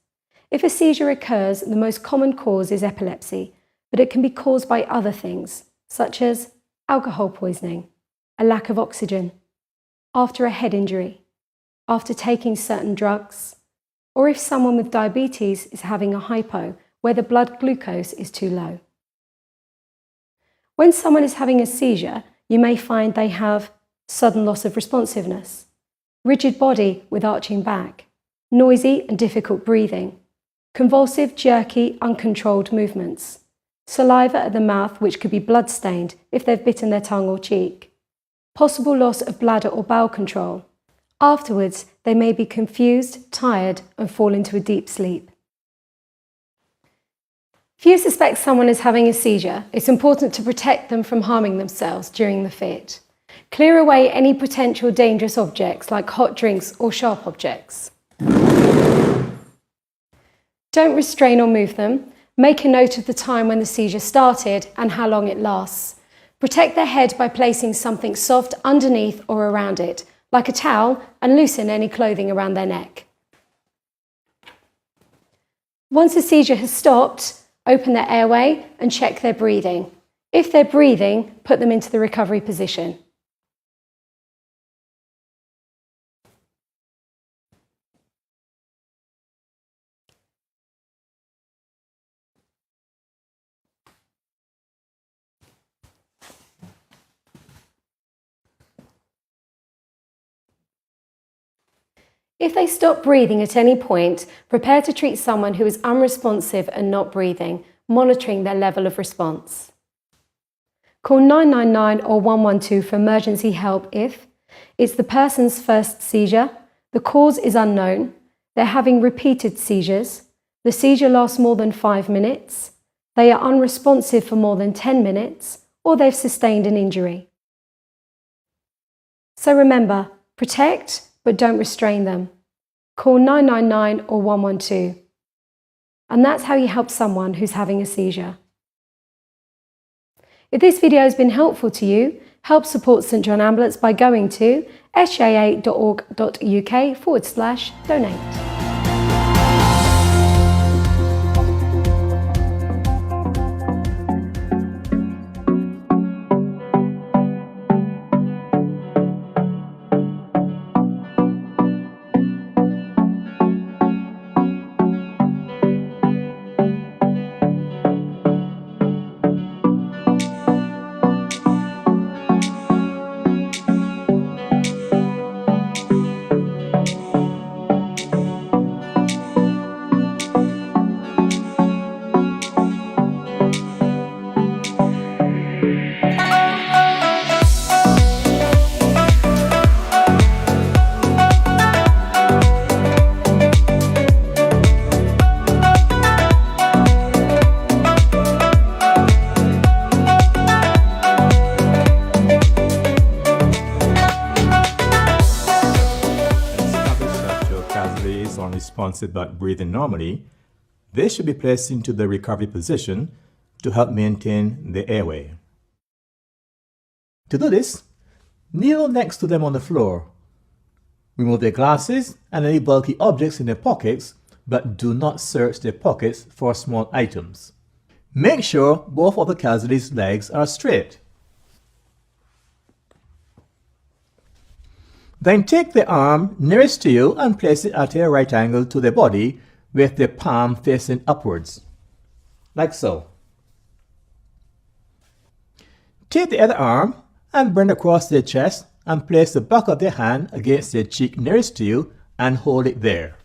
If a seizure occurs, the most common cause is epilepsy, but it can be caused by other things, such as alcohol poisoning, a lack of oxygen, after a head injury, after taking certain drugs, or if someone with diabetes is having a hypo, where the blood glucose is too low. When someone is having a seizure, you may find they have sudden loss of responsiveness, rigid body with arching back, noisy and difficult breathing, convulsive, jerky, uncontrolled movements, saliva at the mouth which could be blood-stained if they've bitten their tongue or cheek, possible loss of bladder or bowel control. Afterwards, they may be confused, tired, and fall into a deep sleep. If you suspect someone is having a seizure, it's important to protect them from harming themselves during the fit. Clear away any potential dangerous objects like hot drinks or sharp objects. Don't restrain or move them. Make a note of the time when the seizure started and how long it lasts. Protect their head by placing something soft underneath or around it, like a towel, and loosen any clothing around their neck. Once the seizure has stopped, open their airway and check their breathing. If they're breathing, put them into the recovery position. If they stop breathing at any point, prepare to treat someone who is unresponsive and not breathing, monitoring their level of response. Call 999 or 112 for emergency help if it's the person's first seizure, the cause is unknown, they're having repeated seizures, the seizure lasts more than 5 minutes, they are unresponsive for more than 10 minutes, or they've sustained an injury. So remember, protect, but don't restrain them. Call 999 or 112. And that's how you help someone who's having a seizure. If this video has been helpful to you, help support St John Ambulance by going to sja.org.uk/donate. Unresponsive but breathing normally, they should be placed into the recovery position to help maintain the airway. To do this, kneel next to them on the floor. Remove their glasses and any bulky objects in their pockets, but do not search their pockets for small items. Make sure both of the casualty's legs are straight. Then take the arm nearest to you and place it at a right angle to the body with the palm facing upwards, like so. Take the other arm and bend across their chest and place the back of their hand against their cheek nearest to you and hold it there.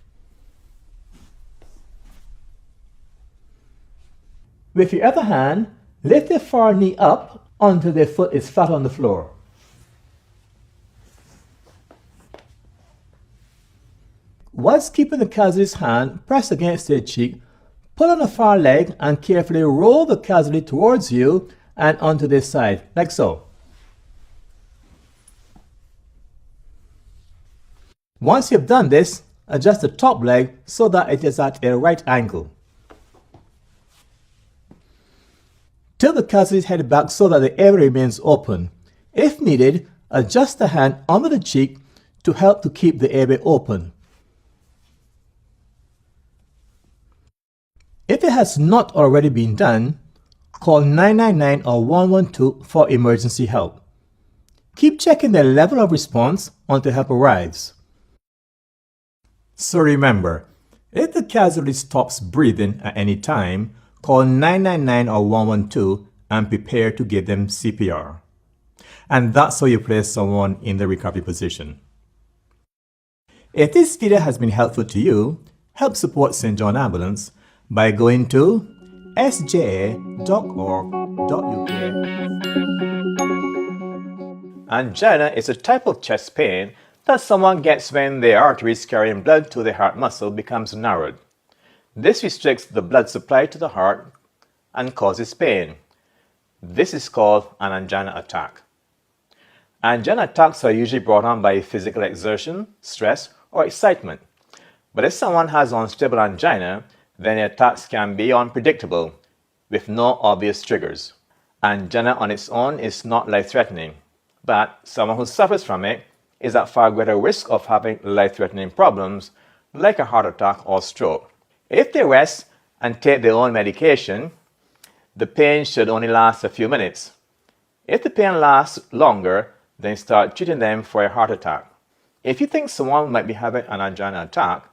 With your other hand, lift their far knee up until their foot is flat on the floor. Whilst keeping the casualty's hand pressed against their cheek, pull on the far leg and carefully roll the casualty towards you and onto their side, like so. Once you've done this, adjust the top leg so that it is at a right angle. Tilt the casualty's head back so that the airway remains open. If needed, adjust the hand under the cheek to help to keep the airway open. If it has not already been done, call 999 or 112 for emergency help. Keep checking the level of response until help arrives. So remember, if the casualty stops breathing at any time, call 999 or 112 and prepare to give them CPR. And that's how you place someone in the recovery position. If this video has been helpful to you, help support St. John Ambulance by going to sja.org.uk. Angina is a type of chest pain that someone gets when their arteries carrying blood to the heart muscle becomes narrowed. This restricts the blood supply to the heart and causes pain. This is called an angina attack. Angina attacks are usually brought on by physical exertion, stress, or excitement. But if someone has unstable angina, then the attacks can be unpredictable, with no obvious triggers. Angina on its own is not life-threatening, but someone who suffers from it is at far greater risk of having life-threatening problems like a heart attack or stroke. If they rest and take their own medication, the pain should only last a few minutes. If the pain lasts longer, then start treating them for a heart attack. If you think someone might be having an angina attack,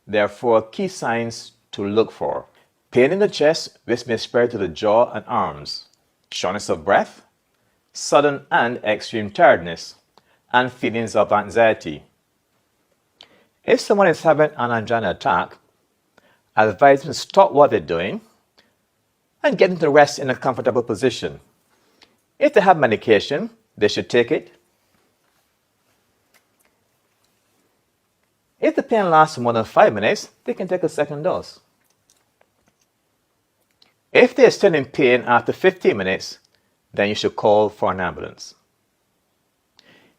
there are 4 key signs to look for. Pain in the chest, which may spread to the jaw and arms, shortness of breath, sudden and extreme tiredness, and feelings of anxiety. If someone is having an angina attack, advise them to stop what they're doing and get them to rest in a comfortable position. If they have medication, they should take it. If the pain lasts more than 5 minutes, they can take a second dose. If they are still in pain after 15 minutes, then you should call for an ambulance.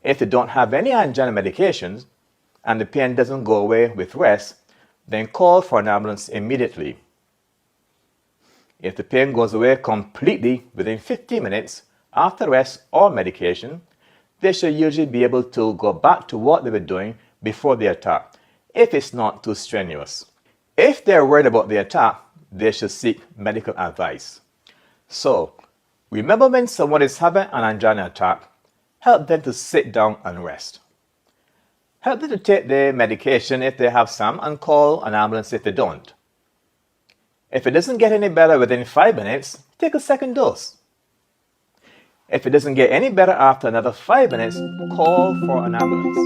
If they don't have any angina medications and the pain doesn't go away with rest, then call for an ambulance immediately. If the pain goes away completely within 15 minutes after rest or medication, they should usually be able to go back to what they were doing before the attack, if it's not too strenuous. If they're worried about the attack, they should seek medical advice. So, remember when someone is having an angina attack, help them to sit down and rest. Help them to take their medication if they have some and call an ambulance if they don't. If it doesn't get any better within 5 minutes, take a second dose. If it doesn't get any better after another 5 minutes, call for an ambulance.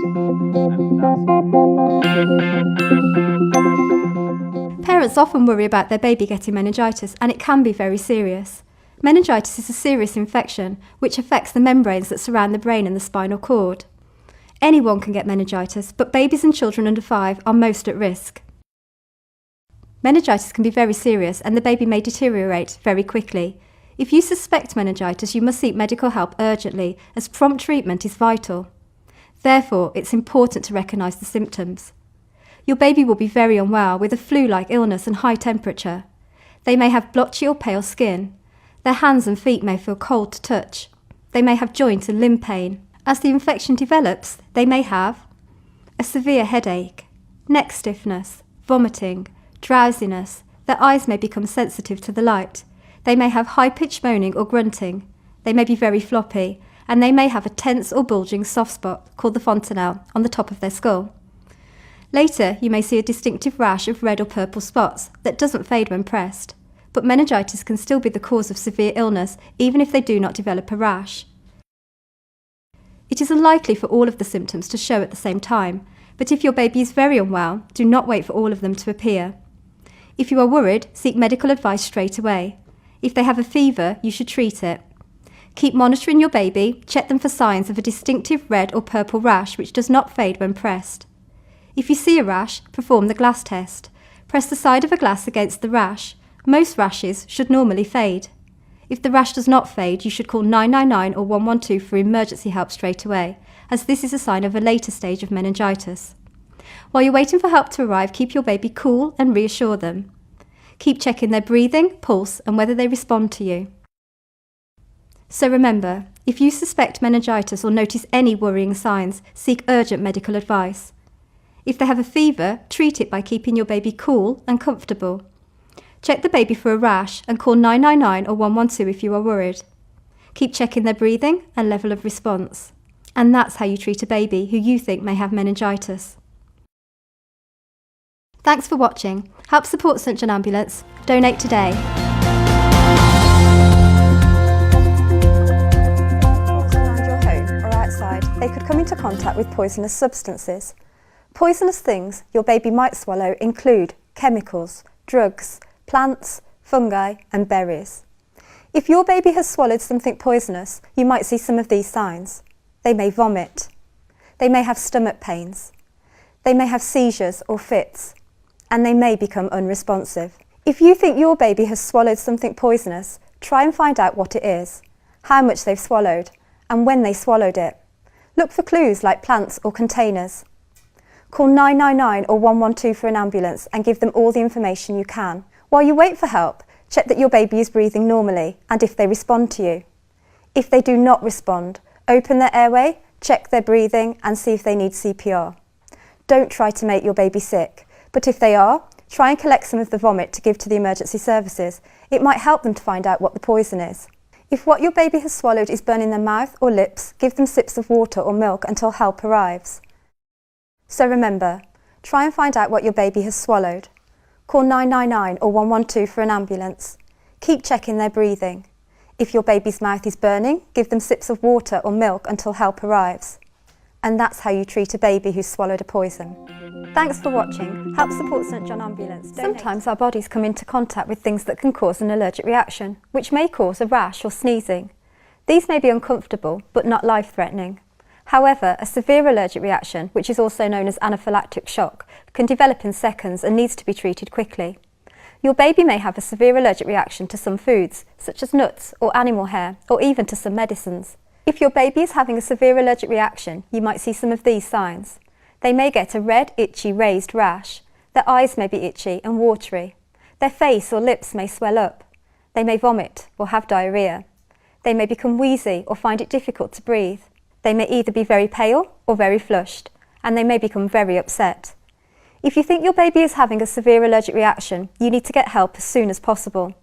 Parents often worry about their baby getting meningitis, and it can be very serious. Meningitis is a serious infection which affects the membranes that surround the brain and the spinal cord. Anyone can get meningitis, but babies and children under 5 are most at risk. Meningitis can be very serious and the baby may deteriorate very quickly. If you suspect meningitis, you must seek medical help urgently, as prompt treatment is vital. Therefore, it's important to recognise the symptoms. Your baby will be very unwell with a flu-like illness and high temperature. They may have blotchy or pale skin. Their hands and feet may feel cold to touch. They may have joint and limb pain. As the infection develops, they may have a severe headache, neck stiffness, vomiting, drowsiness. Their eyes may become sensitive to the light. They may have high-pitched moaning or grunting. They may be very floppy, and they may have a tense or bulging soft spot called the fontanelle on the top of their skull. Later, you may see a distinctive rash of red or purple spots that doesn't fade when pressed. But meningitis can still be the cause of severe illness even if they do not develop a rash. It is unlikely for all of the symptoms to show at the same time, but if your baby is very unwell, do not wait for all of them to appear. If you are worried, seek medical advice straight away. If they have a fever, you should treat it. Keep monitoring your baby, check them for signs of a distinctive red or purple rash which does not fade when pressed. If you see a rash, perform the glass test. Press the side of a glass against the rash. Most rashes should normally fade. If the rash does not fade, you should call 999 or 112 for emergency help straight away, as this is a sign of a later stage of meningitis. While you're waiting for help to arrive, keep your baby cool and reassure them. Keep checking their breathing, pulse, and whether they respond to you. So remember, if you suspect meningitis or notice any worrying signs, seek urgent medical advice. If they have a fever, treat it by keeping your baby cool and comfortable. Check the baby for a rash and call 999 or 112 if you are worried. Keep checking their breathing and level of response. And that's how you treat a baby who you think may have meningitis. Thanks for watching. Help support St John Ambulance. Donate today. Around your home or outside, they could come into contact with poisonous substances. Poisonous things your baby might swallow include chemicals, drugs, plants, fungi and berries. If your baby has swallowed something poisonous, you might see some of these signs. They may vomit. They may have stomach pains. They may have seizures or fits. And they may become unresponsive. If you think your baby has swallowed something poisonous, try and find out what it is, how much they've swallowed, and when they swallowed it. Look for clues like plants or containers. Call 999 or 112 for an ambulance and give them all the information you can. While you wait for help, check that your baby is breathing normally and if they respond to you. If they do not respond, open their airway, check their breathing and see if they need CPR. Don't try to make your baby sick, but if they are, try and collect some of the vomit to give to the emergency services. It might help them to find out what the poison is. If what your baby has swallowed is burning their mouth or lips, give them sips of water or milk until help arrives. So remember, try and find out what your baby has swallowed. Call 999 or 112 for an ambulance. Keep checking their breathing. If your baby's mouth is burning, give them sips of water or milk until help arrives. And that's how you treat a baby who's swallowed a poison. Thanks for watching. Help support St John Ambulance. Sometimes our bodies come into contact with things that can cause an allergic reaction, which may cause a rash or sneezing. These may be uncomfortable, but not life-threatening. However, a severe allergic reaction, which is also known as anaphylactic shock, can develop in seconds and needs to be treated quickly. Your baby may have a severe allergic reaction to some foods, such as nuts or animal hair, or even to some medicines. If your baby is having a severe allergic reaction, you might see some of these signs. They may get a red, itchy, raised rash. Their eyes may be itchy and watery. Their face or lips may swell up. They may vomit or have diarrhea. They may become wheezy or find it difficult to breathe. They may either be very pale or very flushed, and they may become very upset. If you think your baby is having a severe allergic reaction, you need to get help as soon as possible.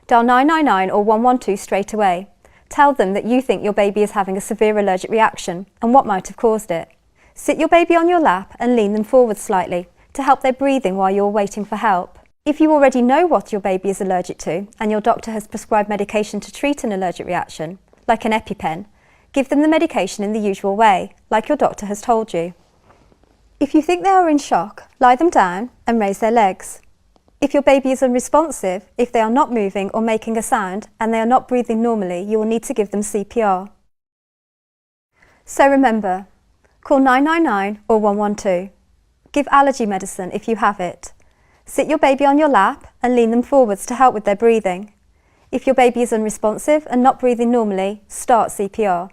Dial 999 or 112 straight away. Tell them that you think your baby is having a severe allergic reaction and what might have caused it. Sit your baby on your lap and lean them forward slightly to help their breathing while you're waiting for help. If you already know what your baby is allergic to and your doctor has prescribed medication to treat an allergic reaction, like an EpiPen, give them the medication in the usual way, like your doctor has told you. If you think they are in shock, lie them down and raise their legs. If your baby is unresponsive, if they are not moving or making a sound and they are not breathing normally, you will need to give them CPR. So remember, call 999 or 112. Give allergy medicine if you have it. Sit your baby on your lap and lean them forwards to help with their breathing. If your baby is unresponsive and not breathing normally, start CPR.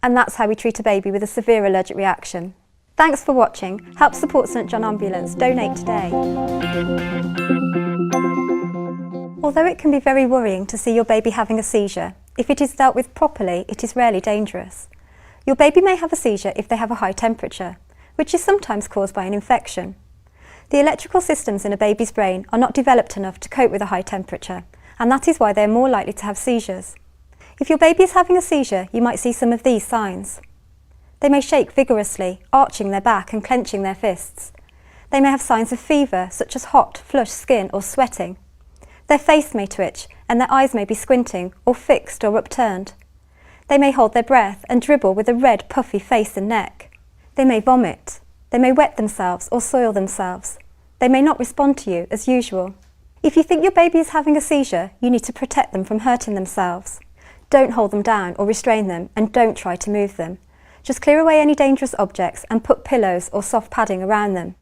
And that's how we treat a baby with a severe allergic reaction. Thanks for watching. Help support St John Ambulance. Donate today. Although it can be very worrying to see your baby having a seizure, if it is dealt with properly, it is rarely dangerous. Your baby may have a seizure if they have a high temperature, which is sometimes caused by an infection. The electrical systems in a baby's brain are not developed enough to cope with a high temperature, and that is why they are more likely to have seizures. If your baby is having a seizure, you might see some of these signs. They may shake vigorously, arching their back and clenching their fists. They may have signs of fever, such as hot, flushed skin or sweating. Their face may twitch and their eyes may be squinting or fixed or upturned. They may hold their breath and dribble with a red, puffy face and neck. They may vomit. They may wet themselves or soil themselves. They may not respond to you as usual. If you think your baby is having a seizure, you need to protect them from hurting themselves. Don't hold them down or restrain them, and don't try to move them. Just clear away any dangerous objects and put pillows or soft padding around them.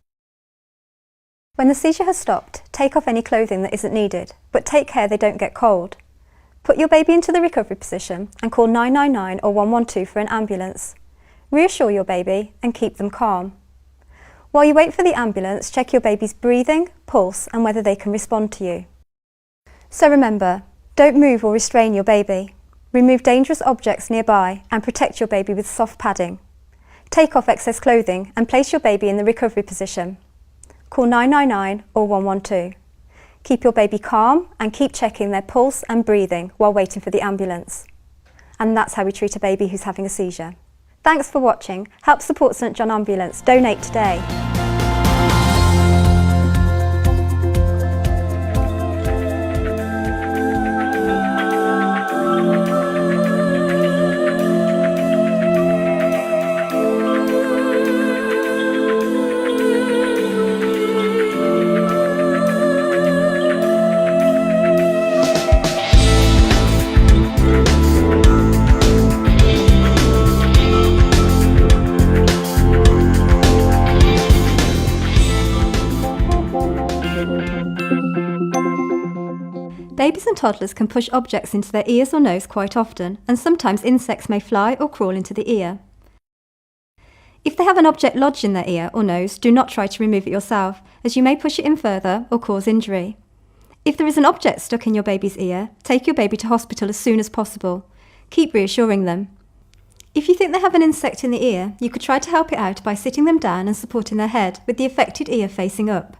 When the seizure has stopped, take off any clothing that isn't needed, but take care they don't get cold. Put your baby into the recovery position and call 999 or 112 for an ambulance. Reassure your baby and keep them calm. While you wait for the ambulance, check your baby's breathing, pulse, and whether they can respond to you. So remember, don't move or restrain your baby. Remove dangerous objects nearby and protect your baby with soft padding. Take off excess clothing and place your baby in the recovery position. Call 999 or 112. Keep your baby calm and keep checking their pulse and breathing while waiting for the ambulance. And that's how we treat a baby who's having a seizure. Thanks for watching. Help support St John Ambulance. Donate today. Babies and toddlers can push objects into their ears or nose quite often, and sometimes insects may fly or crawl into the ear. If they have an object lodged in their ear or nose, do not try to remove it yourself, as you may push it in further or cause injury. If there is an object stuck in your baby's ear, take your baby to hospital as soon as possible. Keep reassuring them. If you think they have an insect in the ear, you could try to help it out by sitting them down and supporting their head with the affected ear facing up.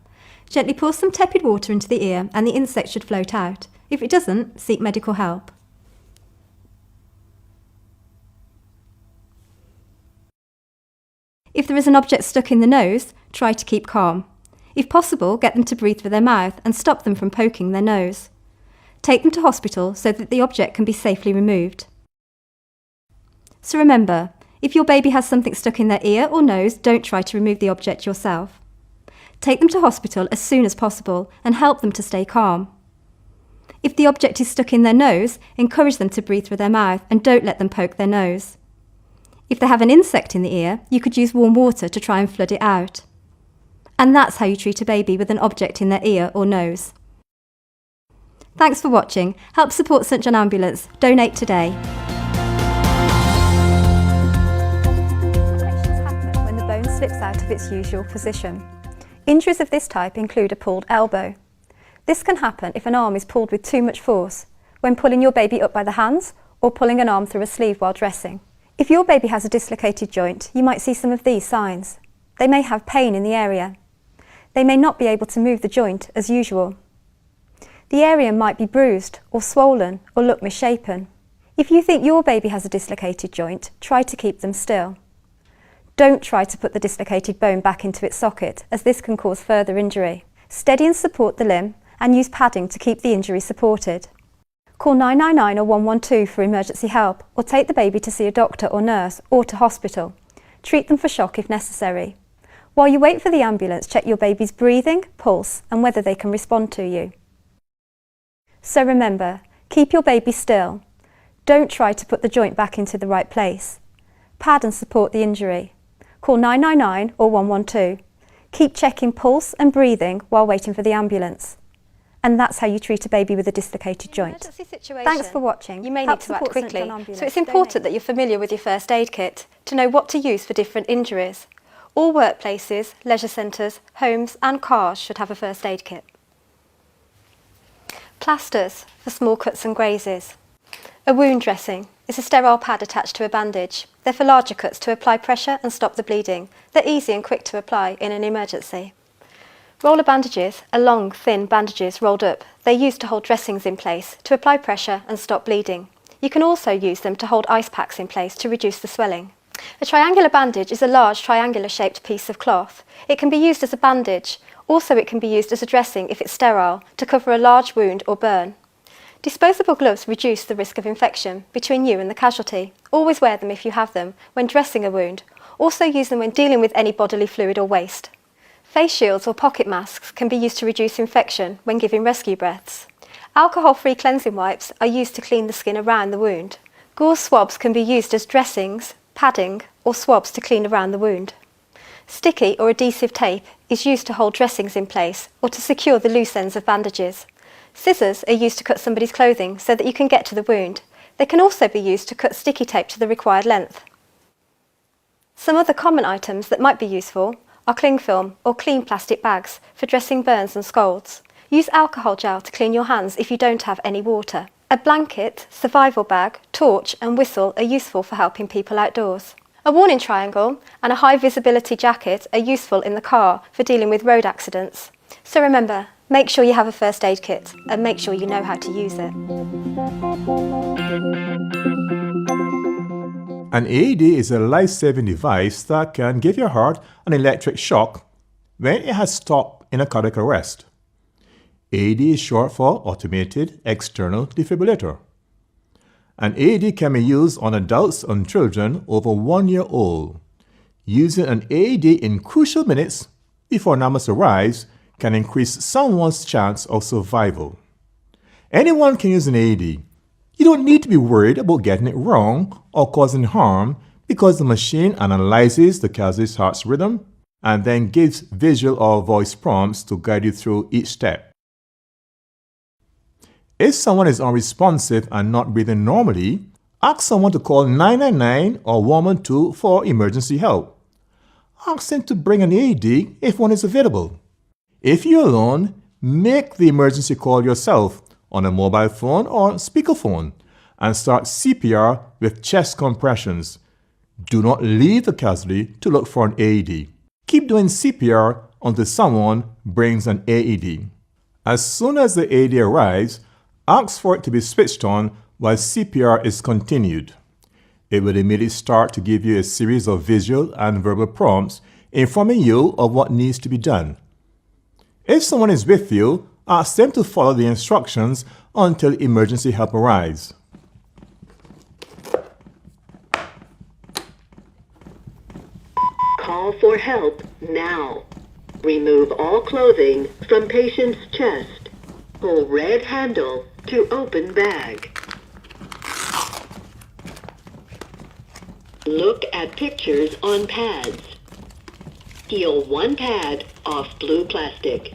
Gently pour some tepid water into the ear and the insect should float out. If it doesn't, seek medical help. If there is an object stuck in the nose, try to keep calm. If possible, get them to breathe through their mouth and stop them from poking their nose. Take them to hospital so that the object can be safely removed. So remember, if your baby has something stuck in their ear or nose, don't try to remove the object yourself. Take them to hospital as soon as possible and help them to stay calm. If the object is stuck in their nose, encourage them to breathe through their mouth and don't let them poke their nose. If they have an insect in the ear, you could use warm water to try and flood it out. And that's how you treat a baby with an object in their ear or nose. Thanks for watching. Help support St John Ambulance. Donate today. Complications happen when the bone slips out of its usual position. Injuries of this type include a pulled elbow. This can happen if an arm is pulled with too much force, when pulling your baby up by the hands or pulling an arm through a sleeve while dressing. If your baby has a dislocated joint, you might see some of these signs. They may have pain in the area. They may not be able to move the joint as usual. The area might be bruised or swollen or look misshapen. If you think your baby has a dislocated joint, try to keep them still. Don't try to put the dislocated bone back into its socket, as this can cause further injury. Steady and support the limb and use padding to keep the injury supported. Call 999 or 112 for emergency help, or take the baby to see a doctor or nurse or to hospital. Treat them for shock if necessary. While you wait for the ambulance, check your baby's breathing, pulse and whether they can respond to you. So remember, keep your baby still. Don't try to put the joint back into the right place. Pad and support the injury. Call 999 or 112. Keep checking pulse and breathing while waiting for the ambulance. And that's how you treat a baby with a dislocated joint. Thanks for watching. You may need to act quickly, so it's important that you're familiar with your first aid kit to know what to use for different injuries. All workplaces, leisure centres, homes and cars should have a first aid kit. Plasters for small cuts and grazes. A wound dressing is a sterile pad attached to a bandage. They're for larger cuts to apply pressure and stop the bleeding. They're easy and quick to apply in an emergency. Roller bandages are long, thin bandages rolled up. They're used to hold dressings in place, to apply pressure and stop bleeding. You can also use them to hold ice packs in place to reduce the swelling. A triangular bandage is a large triangular-shaped piece of cloth. It can be used as a bandage. Also, it can be used as a dressing if it's sterile, to cover a large wound or burn. Disposable gloves reduce the risk of infection between you and the casualty. Always wear them if you have them when dressing a wound. Also use them when dealing with any bodily fluid or waste. Face shields or pocket masks can be used to reduce infection when giving rescue breaths. Alcohol-free cleansing wipes are used to clean the skin around the wound. Gauze swabs can be used as dressings, padding or swabs to clean around the wound. Sticky or adhesive tape is used to hold dressings in place or to secure the loose ends of bandages. Scissors are used to cut somebody's clothing so that you can get to the wound. They can also be used to cut sticky tape to the required length. Some other common items that might be useful are cling film or clean plastic bags for dressing burns and scalds. Use alcohol gel to clean your hands if you don't have any water. A blanket, survival bag, torch and whistle are useful for helping people outdoors. A warning triangle and a high visibility jacket are useful in the car for dealing with road accidents. So remember, make sure you have a first aid kit and make sure you know how to use it. An AED is a life-saving device that can give your heart an electric shock when it has stopped in a cardiac arrest. AED is short for Automated External Defibrillator. An AED can be used on adults and children over 1 year old. Using an AED in crucial minutes before an ambulance arrives can increase someone's chance of survival. Anyone can use an AED. You don't need to be worried about getting it wrong or causing harm because the machine analyzes the casualty's heart's rhythm and then gives visual or voice prompts to guide you through each step. If someone is unresponsive and not breathing normally, ask someone to call 999 or 112 for emergency help. Ask them to bring an AED if one is available. If you're alone, make the emergency call yourself on a mobile phone or speakerphone and start CPR with chest compressions. Do not leave the casualty to look for an AED. Keep doing CPR until someone brings an AED. As soon as the AED arrives, ask for it to be switched on while CPR is continued. It will immediately start to give you a series of visual and verbal prompts informing you of what needs to be done. If someone is with you, ask them to follow the instructions until emergency help arrives. Call for help now. Remove all clothing from patient's chest. Pull red handle to open bag. Look at pictures on pads. Peel one pad off blue plastic.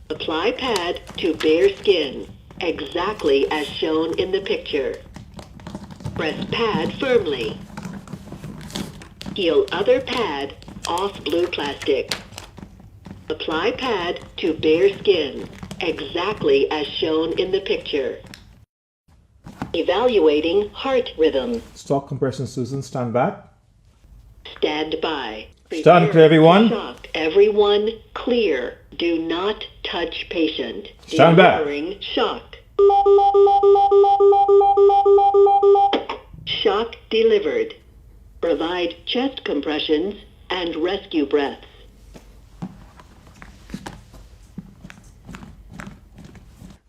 Apply pad to bare skin, exactly as shown in the picture. Press pad firmly. Peel other pad off blue plastic. Apply pad to bare skin, exactly as shown in the picture. Evaluating heart rhythm. Stop compression, Susan. Stand back. Stand by. Stand clear, everyone. Shock. Everyone clear. Do not touch patient. Stand back. Delivering shock. Shock delivered. Provide chest compressions and rescue breaths.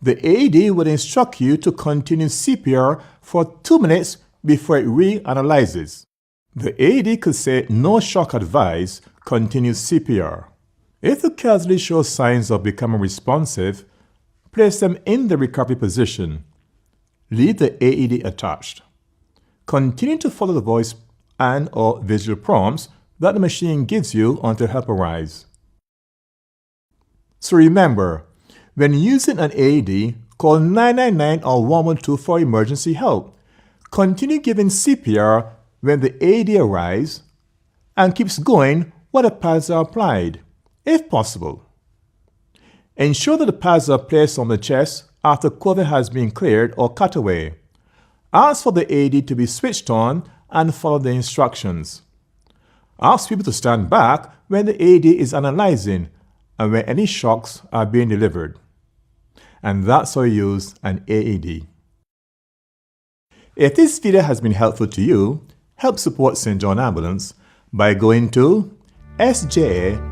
The AED will instruct you to continue CPR for 2 minutes before it reanalyzes. The AED could say no shock advised, continue CPR. If the casualty shows signs of becoming responsive, place them in the recovery position. Leave the AED attached. Continue to follow the voice and or visual prompts that the machine gives you until help arrives. So remember, when using an AED, call 999 or 112 for emergency help. Continue giving CPR when the AED arrives and keeps going while the pads are applied, if possible. Ensure that the pads are placed on the chest after clothing has been cleared or cut away. Ask for the AED to be switched on and follow the instructions. Ask people to stand back when the AED is analyzing and when any shocks are being delivered. And that's how you use an AED. If this video has been helpful to you, help support St. John Ambulance by going to sja.org.uk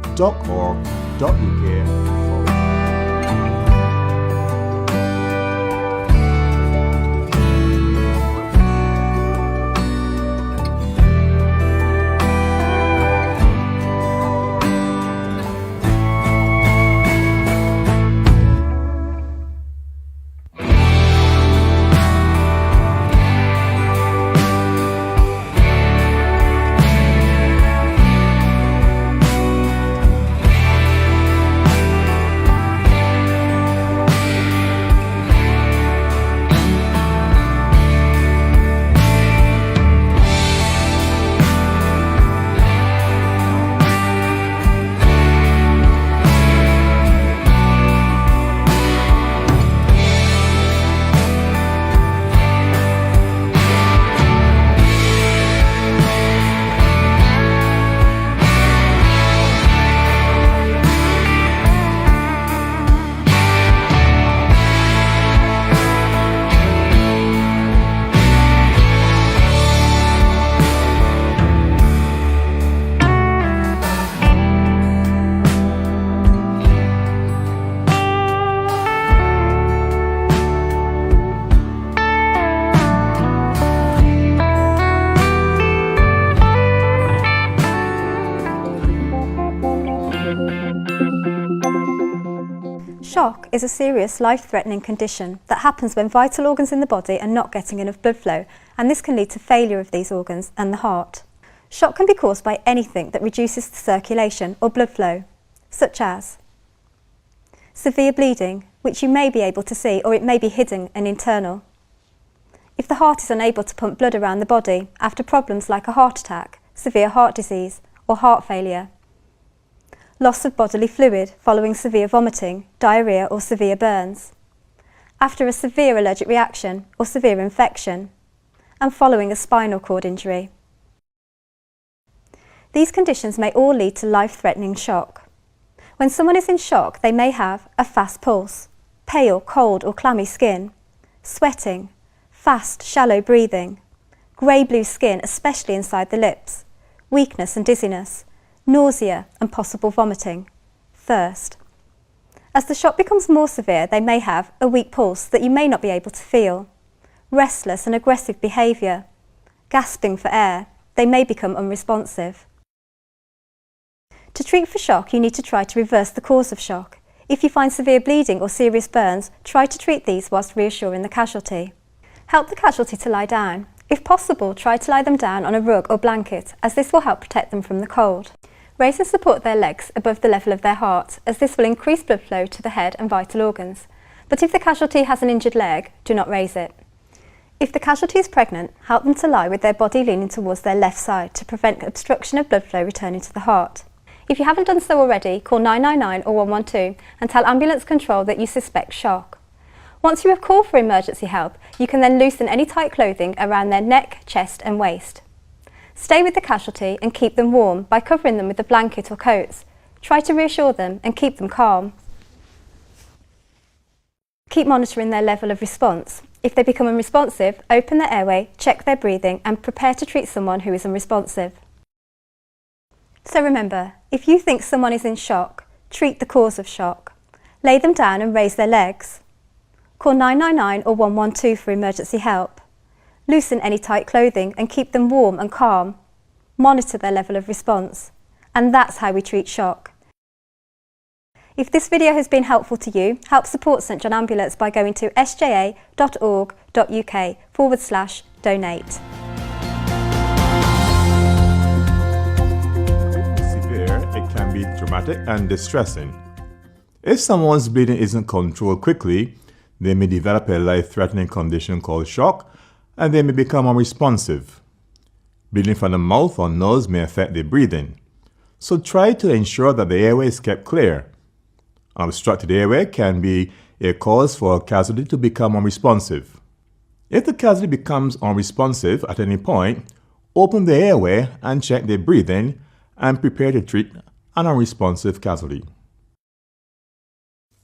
Shock is a serious life-threatening condition that happens when vital organs in the body are not getting enough blood flow, and this can lead to failure of these organs and the heart. Shock can be caused by anything that reduces the circulation or blood flow, such as severe bleeding, which you may be able to see, or it may be hidden and internal. If the heart is unable to pump blood around the body after problems like a heart attack, severe heart disease, or heart failure. Loss of bodily fluid following severe vomiting, diarrhoea, or severe burns. After a severe allergic reaction or severe infection. And following a spinal cord injury. These conditions may all lead to life-threatening shock. When someone is in shock, they may have a fast pulse, pale, cold or clammy skin, sweating, fast, shallow breathing, grey-blue skin, especially inside the lips, weakness and dizziness, nausea and possible vomiting, thirst. As the shock becomes more severe, they may have a weak pulse that you may not be able to feel, restless and aggressive behaviour, gasping for air, they may become unresponsive. To treat for shock, you need to try to reverse the cause of shock. If you find severe bleeding or serious burns, try to treat these whilst reassuring the casualty. Help the casualty to lie down. If possible, try to lie them down on a rug or blanket, as this will help protect them from the cold. Raise and support their legs above the level of their heart, as this will increase blood flow to the head and vital organs. But if the casualty has an injured leg, do not raise it. If the casualty is pregnant, help them to lie with their body leaning towards their left side to prevent obstruction of blood flow returning to the heart. If you haven't done so already, call 999 or 112 and tell ambulance control that you suspect shock. Once you have called for emergency help, you can then loosen any tight clothing around their neck, chest and waist. Stay with the casualty and keep them warm by covering them with a blanket or coats. Try to reassure them and keep them calm. Keep monitoring their level of response. If they become unresponsive, open their airway, check their breathing and prepare to treat someone who is unresponsive. So remember, if you think someone is in shock, treat the cause of shock. Lay them down and raise their legs. Call 999 or 112 for emergency help. Loosen any tight clothing and keep them warm and calm. Monitor their level of response. And that's how we treat shock. If this video has been helpful to you, help support St John Ambulance by going to sja.org.uk/donate. Severe, it can be traumatic and distressing. If someone's bleeding isn't controlled quickly, they may develop a life-threatening condition called shock, and they may become unresponsive. Bleeding from the mouth or nose may affect their breathing, so try to ensure that the airway is kept clear. An obstructed airway can be a cause for a casualty to become unresponsive. If the casualty becomes unresponsive at any point, open the airway and check their breathing and prepare to treat an unresponsive casualty.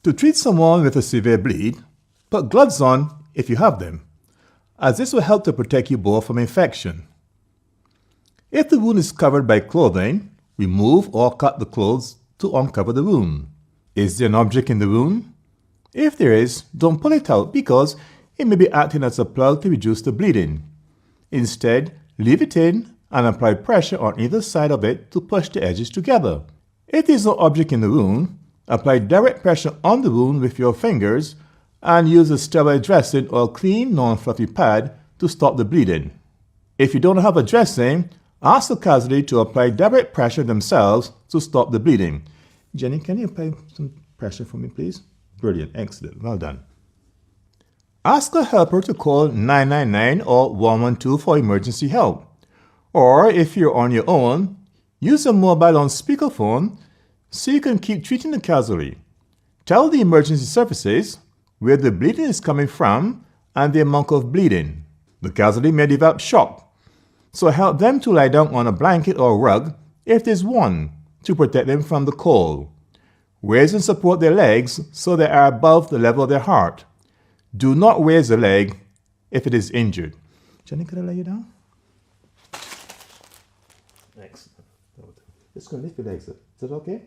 To treat someone with a severe bleed, put gloves on if you have them, as this will help to protect you both from infection. If the wound is covered by clothing, remove or cut the clothes to uncover the wound. Is there an object in the wound? If there is, don't pull it out because it may be acting as a plug to reduce the bleeding. Instead, leave it in and apply pressure on either side of it to push the edges together. If there is no object in the wound, apply direct pressure on the wound with your fingers and use a sterile dressing or clean, non-fluffy pad to stop the bleeding. If you don't have a dressing, ask the casualty to apply direct pressure themselves to stop the bleeding. Jenny, can you apply some pressure for me, please? Brilliant, excellent, well done. Ask a helper to call 999 or 112 for emergency help. Or if you're on your own, use a mobile on speakerphone so you can keep treating the casualty. Tell the emergency services where the bleeding is coming from and the amount of bleeding. The casualty may develop shock, so help them to lie down on a blanket or rug if there's one, to protect them from the cold. Raise and support their legs so they are above the level of their heart. Do not raise the leg if it is injured. Jenny, could I lay you down? Excellent. Just going to lift your legs up. Is that okay?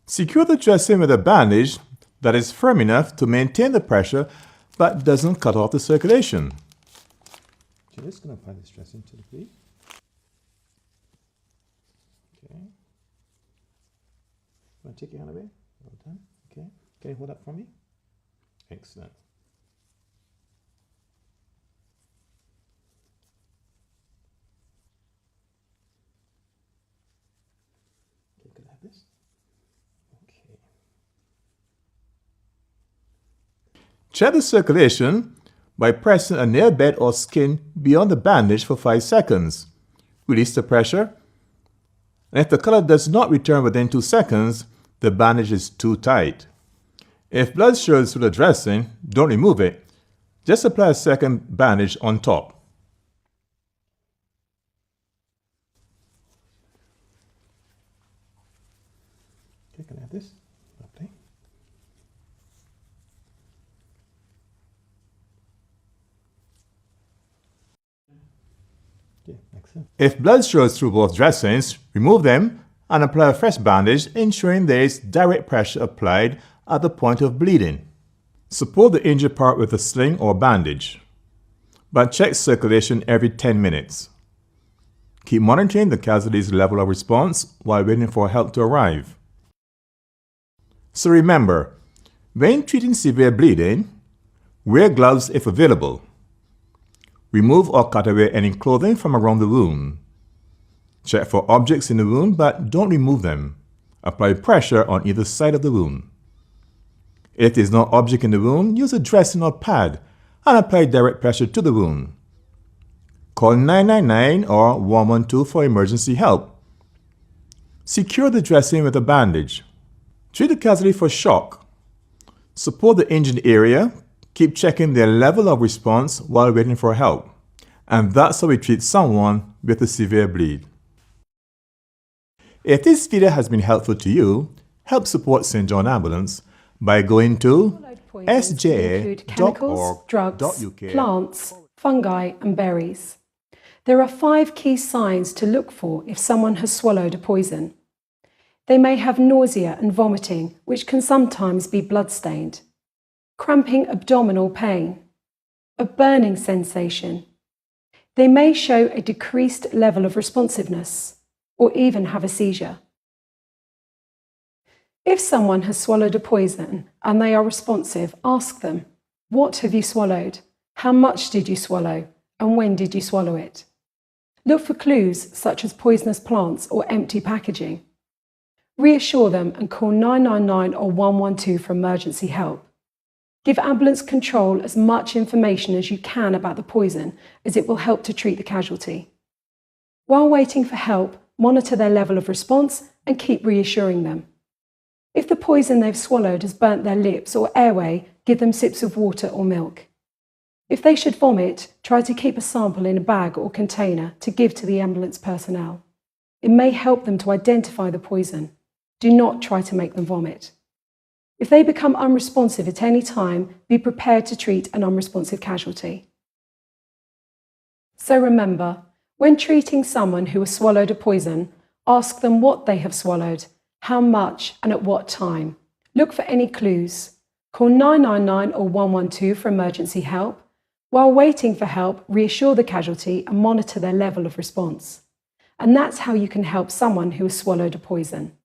Secure the dressing with a bandage that is firm enough to maintain the pressure but doesn't cut off the circulation. So just going to apply this dressing to the bleed. Okay. Want to take your hand away? Well done. Okay. Can you hold that for me? Excellent. Okay, can I have this? Okay. Check the circulation by pressing a nail bed or skin beyond the bandage for 5 seconds. Release the pressure. And if the color does not return within 2 seconds, the bandage is too tight. If blood shows through the dressing, don't remove it. Just apply a second bandage on top. Okay, can I have this? Lovely. Okay, excellent. If blood shows through both dressings, remove them and apply a fresh bandage, ensuring there is direct pressure applied at the point of bleeding. Support the injured part with a sling or bandage, but check circulation every 10 minutes. Keep monitoring the casualty's level of response while waiting for help to arrive. So remember, when treating severe bleeding, wear gloves if available. Remove or cut away any clothing from around the wound. Check for objects in the wound, but don't remove them. Apply pressure on either side of the wound. If there is no object in the wound, use a dressing or pad and apply direct pressure to the wound. Call 999 or 112 for emergency help. Secure the dressing with a bandage. Treat the casualty for shock. Support the injured area. Keep checking their level of response while waiting for help. And that's how we treat someone with a severe bleed. If this video has been helpful to you, help support St. John Ambulance by going to sja.org.uk. drugs, plants, fungi and berries. There are 5 key signs to look for if someone has swallowed a poison. They may have nausea and vomiting, which can sometimes be blood-stained, cramping abdominal pain, a burning sensation. They may show a decreased level of responsiveness, or even have a seizure. If someone has swallowed a poison and they are responsive, ask them, "What have you swallowed? How much did you swallow? And when did you swallow it?" Look for clues such as poisonous plants or empty packaging. Reassure them and call 999 or 112 for emergency help. Give ambulance control as much information as you can about the poison, as it will help to treat the casualty. While waiting for help, monitor their level of response and keep reassuring them. If the poison they've swallowed has burnt their lips or airway, give them sips of water or milk. If they should vomit, try to keep a sample in a bag or container to give to the ambulance personnel. It may help them to identify the poison. Do not try to make them vomit. If they become unresponsive at any time, be prepared to treat an unresponsive casualty. So remember, when treating someone who has swallowed a poison, ask them what they have swallowed, how much and at what time. Look for any clues. Call 999 or 112 for emergency help. While waiting for help, reassure the casualty and monitor their level of response. And that's how you can help someone who has swallowed a poison.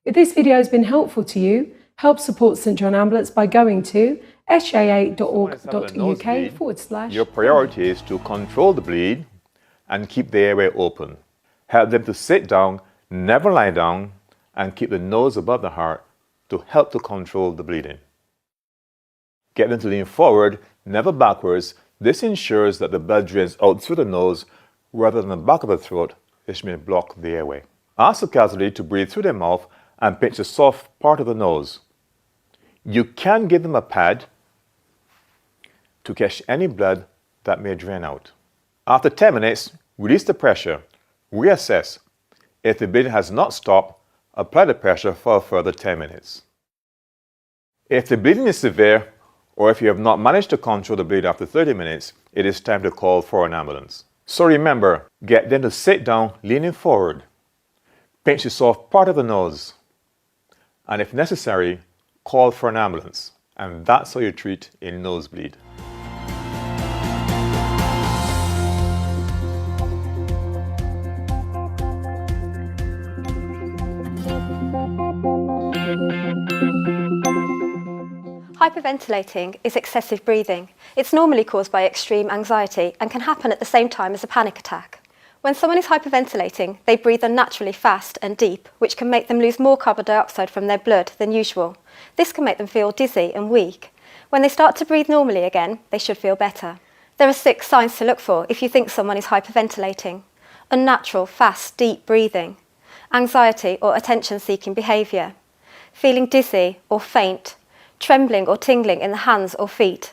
If this video has been helpful to you, help support St. John Ambulance by going to sja.org.uk/. Your priority is to control the bleed and keep the airway open. Help them to sit down, never lie down, and keep the nose above the heart to help to control the bleeding. Get them to lean forward, never backwards. This ensures that the blood drains out through the nose rather than the back of the throat, which may block the airway. Ask the casualty to breathe through their mouth and pinch the soft part of the nose. You can give them a pad to catch any blood that may drain out. After 10 minutes, release the pressure. Reassess. If the bleeding has not stopped, apply the pressure for a further 10 minutes. If the bleeding is severe, or if you have not managed to control the bleed after 30 minutes, it is time to call for an ambulance. So remember, get them to sit down, leaning forward. Pinch the soft part of the nose. And if necessary, call for an ambulance. And that's how you treat a nosebleed. Hyperventilating is excessive breathing. It's normally caused by extreme anxiety and can happen at the same time as a panic attack. When someone is hyperventilating, they breathe unnaturally fast and deep, which can make them lose more carbon dioxide from their blood than usual. This can make them feel dizzy and weak. When they start to breathe normally again, they should feel better. There are 6 signs to look for if you think someone is hyperventilating. Unnatural, fast, deep breathing. Anxiety or attention-seeking behaviour. Feeling dizzy or faint. Trembling or tingling in the hands or feet.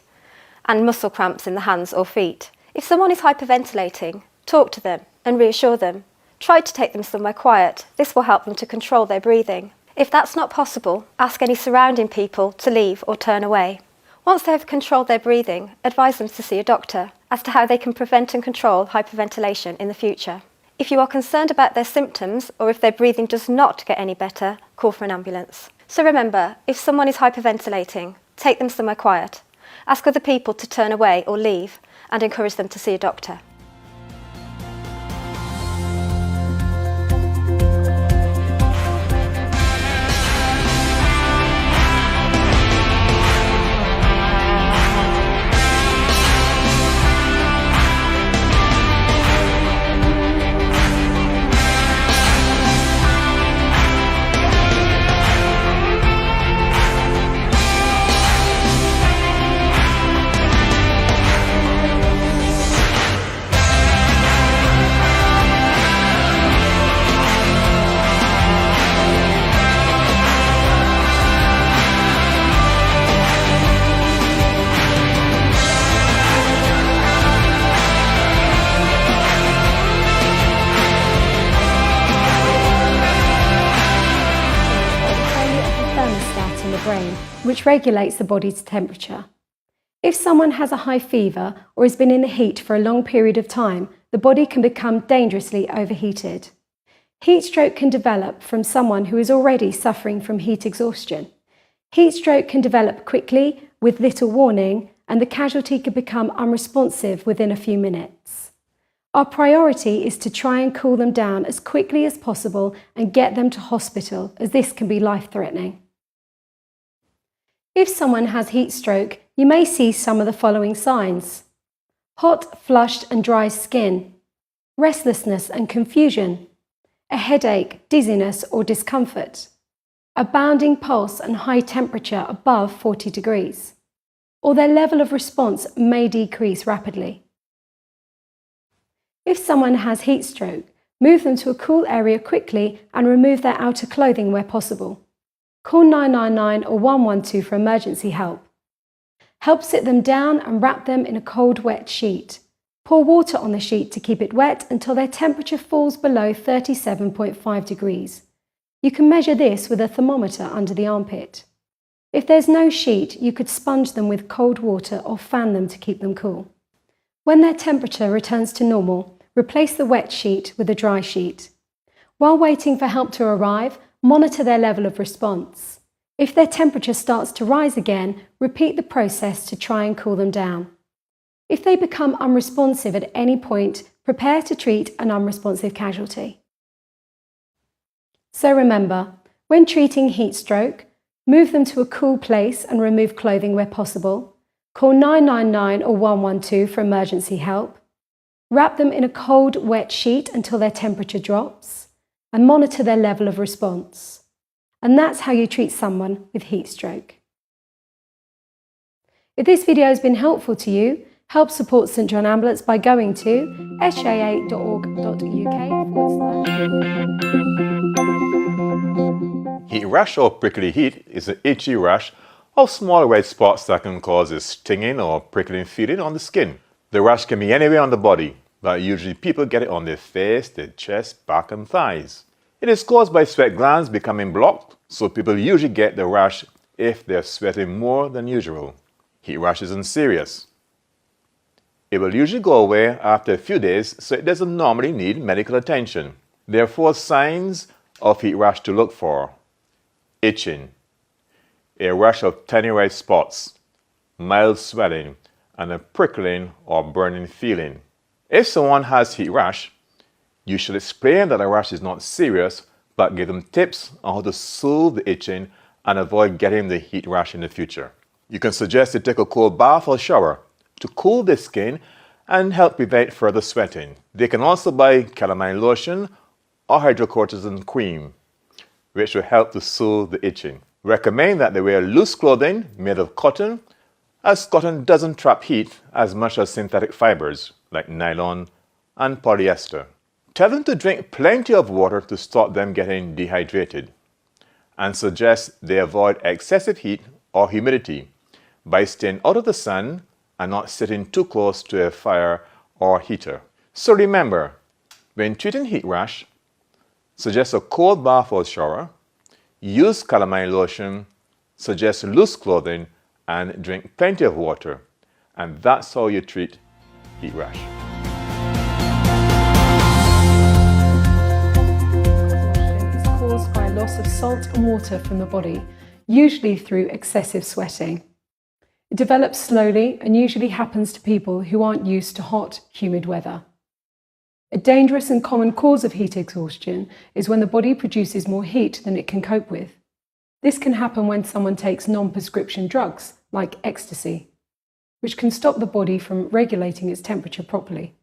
And muscle cramps in the hands or feet. If someone is hyperventilating, talk to them and reassure them. Try to take them somewhere quiet. This will help them to control their breathing. If that's not possible, ask any surrounding people to leave or turn away. Once they have controlled their breathing, advise them to see a doctor as to how they can prevent and control hyperventilation in the future. If you are concerned about their symptoms or if their breathing does not get any better, call for an ambulance. So remember, if someone is hyperventilating, take them somewhere quiet. Ask other people to turn away or leave and encourage them to see a doctor. Brain, which regulates the body's temperature. If someone has a high fever or has been in the heat for a long period of time, the body can become dangerously overheated. Heat stroke can develop from someone who is already suffering from heat exhaustion. Heat stroke can develop quickly with little warning, and the casualty could become unresponsive within a few minutes. Our priority is to try and cool them down as quickly as possible and get them to hospital, as this can be life-threatening. If someone has heat stroke, you may see some of the following signs: hot, flushed and dry skin, restlessness and confusion, a headache, dizziness or discomfort, a bounding pulse and high temperature above 40 degrees, or their level of response may decrease rapidly. If someone has heat stroke, move them to a cool area quickly and remove their outer clothing where possible. Call 999 or 112 for emergency help. Help sit them down and wrap them in a cold, wet sheet. Pour water on the sheet to keep it wet until their temperature falls below 37.5 degrees. You can measure this with a thermometer under the armpit. If there's no sheet, you could sponge them with cold water or fan them to keep them cool. When their temperature returns to normal, replace the wet sheet with a dry sheet. While waiting for help to arrive, monitor their level of response. If their temperature starts to rise again, repeat the process to try and cool them down. If they become unresponsive at any point, prepare to treat an unresponsive casualty. So remember, when treating heat stroke, move them to a cool place and remove clothing where possible. Call 999 or 112 for emergency help. Wrap them in a cold, wet sheet until their temperature drops, and monitor their level of response. And that's how you treat someone with heat stroke. If this video has been helpful to you, help support St John Ambulance by going to sja.org.uk/. Heat rash or prickly heat is an itchy rash of small red spots that can cause a stinging or prickling feeling on the skin. The rash can be anywhere on the body, but usually people get it on their face, their chest, back and thighs. It is caused by sweat glands becoming blocked, so people usually get the rash if they're sweating more than usual. Heat rash isn't serious. It will usually go away after a few days, so it doesn't normally need medical attention. There are 4 signs of heat rash to look for. Itching, a rash of tiny red spots, mild swelling, and a prickling or burning feeling. If someone has heat rash, you should explain that the rash is not serious, but give them tips on how to soothe the itching and avoid getting the heat rash in the future. You can suggest to take a cold bath or shower to cool the skin and help prevent further sweating. They can also buy calamine lotion or hydrocortisone cream, which will help to soothe the itching. Recommend that they wear loose clothing made of cotton, as cotton doesn't trap heat as much as synthetic fibers like nylon and polyester. Tell them to drink plenty of water to stop them getting dehydrated, and suggest they avoid excessive heat or humidity by staying out of the sun and not sitting too close to a fire or heater. So remember, when treating heat rash, suggest a cold bath or shower, use calamine lotion, suggest loose clothing, and drink plenty of water. And that's how you treat heat rash. It's caused by loss of salt and water from the body, usually through excessive sweating. It develops slowly and usually happens to people who aren't used to hot, humid weather. A dangerous and common cause of heat exhaustion is when the body produces more heat than it can cope with. This can happen when someone takes non-prescription drugs, like ecstasy, which can stop the body from regulating its temperature properly.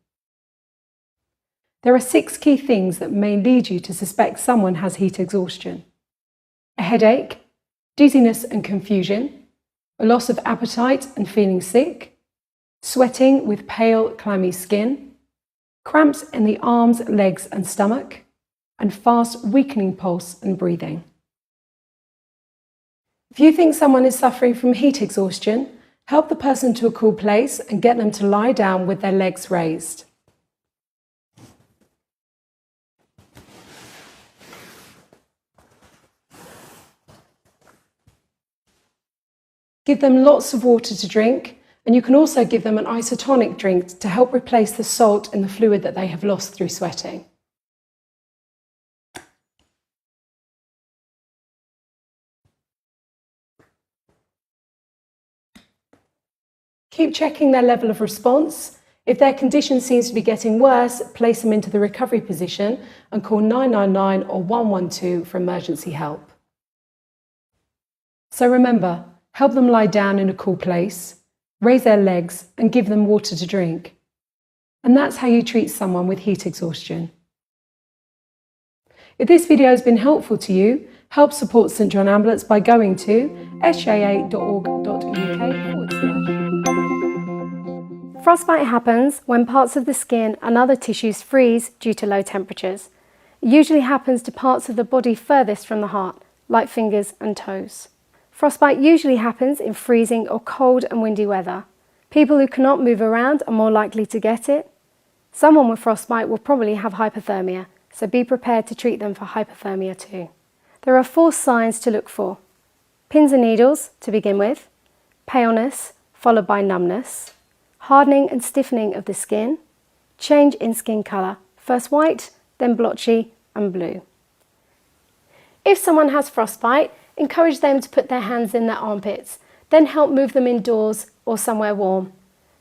There are 6 key things that may lead you to suspect someone has heat exhaustion: a headache, dizziness and confusion, a loss of appetite and feeling sick, sweating with pale, clammy skin, cramps in the arms, legs and stomach, and fast, weakening pulse and breathing. If you think someone is suffering from heat exhaustion, help the person to a cool place and get them to lie down with their legs raised. Give them lots of water to drink, and you can also give them an isotonic drink to help replace the salt in the fluid that they have lost through sweating. Keep checking their level of response. If their condition seems to be getting worse, place them into the recovery position and call 999 or 112 for emergency help. So remember, help them lie down in a cool place, raise their legs and give them water to drink. And that's how you treat someone with heat exhaustion. If this video has been helpful to you, help support St John Ambulance by going to sjaa.org.uk/. Frostbite happens when parts of the skin and other tissues freeze due to low temperatures. It usually happens to parts of the body furthest from the heart, like fingers and toes. Frostbite usually happens in freezing or cold and windy weather. People who cannot move around are more likely to get it. Someone with frostbite will probably have hypothermia, so be prepared to treat them for hypothermia too. There are 4 signs to look for. Pins and needles to begin with, paleness followed by numbness, hardening and stiffening of the skin, change in skin colour, first white, then blotchy and blue. If someone has frostbite, encourage them to put their hands in their armpits, then help move them indoors or somewhere warm.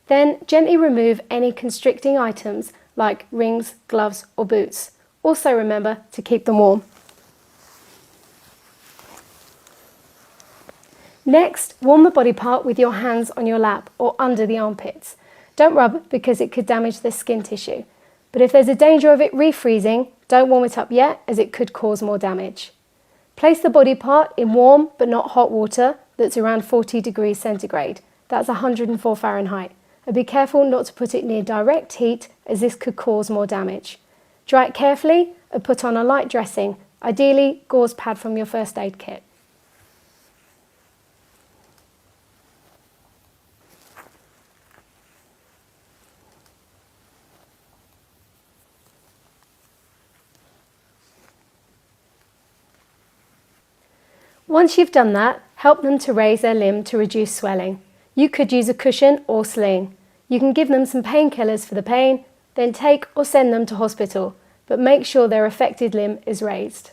Then gently remove any constricting items like rings, gloves or boots. Also remember to keep them warm. Next, warm the body part with your hands on your lap or under the armpits. Don't rub because it could damage the skin tissue. But if there's a danger of it refreezing, don't warm it up yet as it could cause more damage. Place the body part in warm but not hot water that's around 40 degrees centigrade. That's 104 Fahrenheit. And be careful not to put it near direct heat as this could cause more damage. Dry it carefully and put on a light dressing, ideally gauze pad from your first aid kit. Once you've done that, help them to raise their limb to reduce swelling. You could use a cushion or sling. You can give them some painkillers for the pain, then take or send them to hospital, but make sure their affected limb is raised.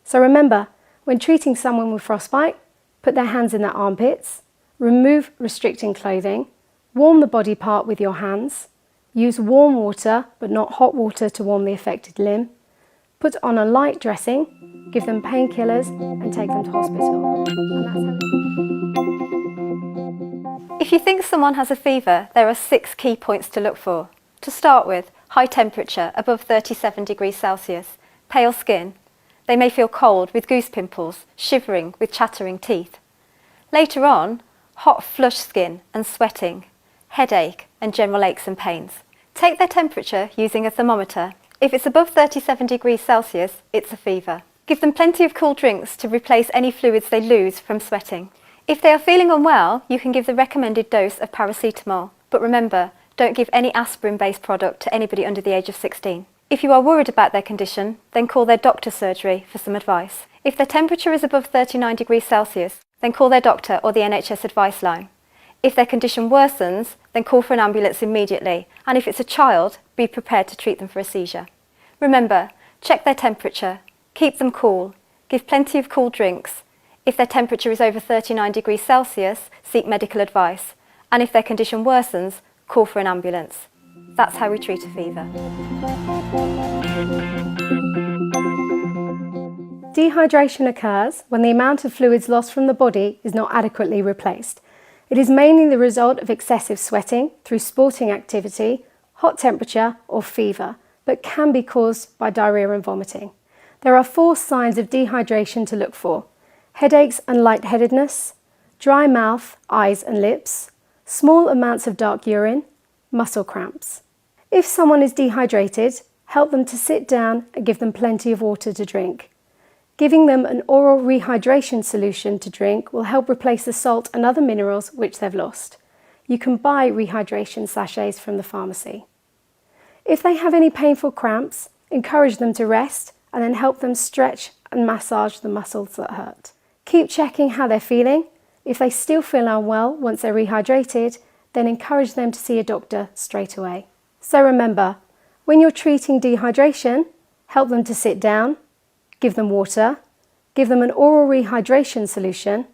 So remember, when treating someone with frostbite, put their hands in their armpits, remove restricting clothing, warm the body part with your hands, use warm water but not hot water to warm the affected limb, put on a light dressing, give them painkillers and take them to hospital. And that's how If you think someone has a fever, there are 6 key points to look for. To start with, high temperature above 37 degrees Celsius, pale skin. They may feel cold with goose pimples, shivering with chattering teeth. Later on, hot flush skin and sweating, headache and general aches and pains. Take their temperature using a thermometer. If it's above 37 degrees Celsius, it's a fever. Give them plenty of cool drinks to replace any fluids they lose from sweating. If they are feeling unwell, you can give the recommended dose of paracetamol. But remember, don't give any aspirin-based product to anybody under the age of 16. If you are worried about their condition, then call their doctor's surgery for some advice. If their temperature is above 39 degrees Celsius, then call their doctor or the NHS advice line. If their condition worsens, then call for an ambulance immediately, and if it's a child, be prepared to treat them for a seizure. Remember, check their temperature, keep them cool, give plenty of cool drinks. If their temperature is over 39 degrees Celsius, seek medical advice, and if their condition worsens, call for an ambulance. That's how we treat a fever. Dehydration occurs when the amount of fluids lost from the body is not adequately replaced. It is mainly the result of excessive sweating through sporting activity, hot temperature or fever, but can be caused by diarrhea and vomiting. There are 4 signs of dehydration to look for: headaches and lightheadedness, dry mouth, eyes and lips, small amounts of dark urine, muscle cramps. If someone is dehydrated, help them to sit down and give them plenty of water to drink. Giving them an oral rehydration solution to drink will help replace the salt and other minerals which they've lost. You can buy rehydration sachets from the pharmacy. If they have any painful cramps, encourage them to rest and then help them stretch and massage the muscles that hurt. Keep checking how they're feeling. If they still feel unwell once they're rehydrated, then encourage them to see a doctor straight away. So remember, when you're treating dehydration, help them to sit down, give them water, give them an oral rehydration solution,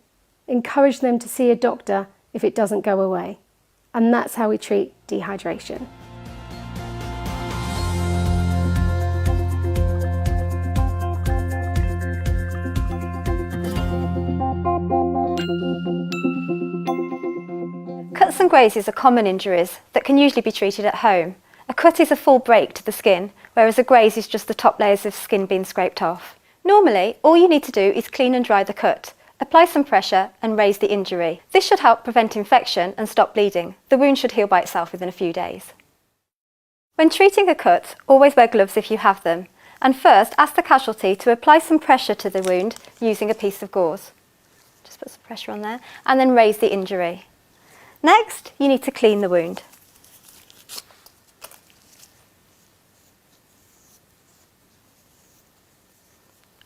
encourage them to see a doctor if it doesn't go away. And that's how we treat dehydration. Cuts and grazes are common injuries that can usually be treated at home. A cut is a full break to the skin, whereas a graze is just the top layers of skin being scraped off. Normally, all you need to do is clean and dry the cut, apply some pressure and raise the injury. This should help prevent infection and stop bleeding. The wound should heal by itself within a few days. When treating a cut, always wear gloves if you have them, and first ask the casualty to apply some pressure to the wound using a piece of gauze. Just put some pressure on there, and then raise the injury. Next, you need to clean the wound.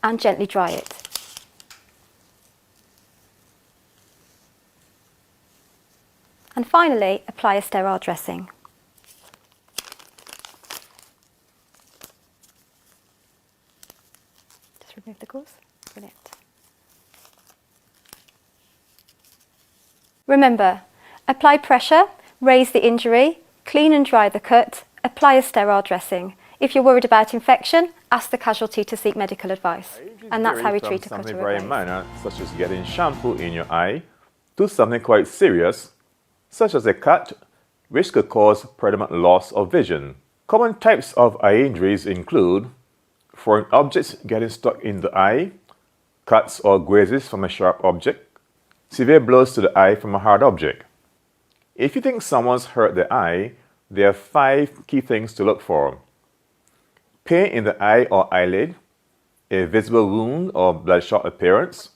And gently dry it. And finally, apply a sterile dressing. Just remove the gauze. Brilliant. Remember, apply pressure, raise the injury, clean and dry the cut, apply a sterile dressing. If you're worried about infection, ask the casualty to seek medical advice. And that's how we treat a cut or a something very graze. minor, such as getting shampoo in your eye, to something quite serious, such as a cut, which could cause permanent loss of vision. Common types of eye injuries include foreign objects getting stuck in the eye, cuts or grazes from a sharp object, severe blows to the eye from a hard object. If you think someone's hurt the eye, there are 5 key things to look for: pain in the eye or eyelid, a visible wound or bloodshot appearance,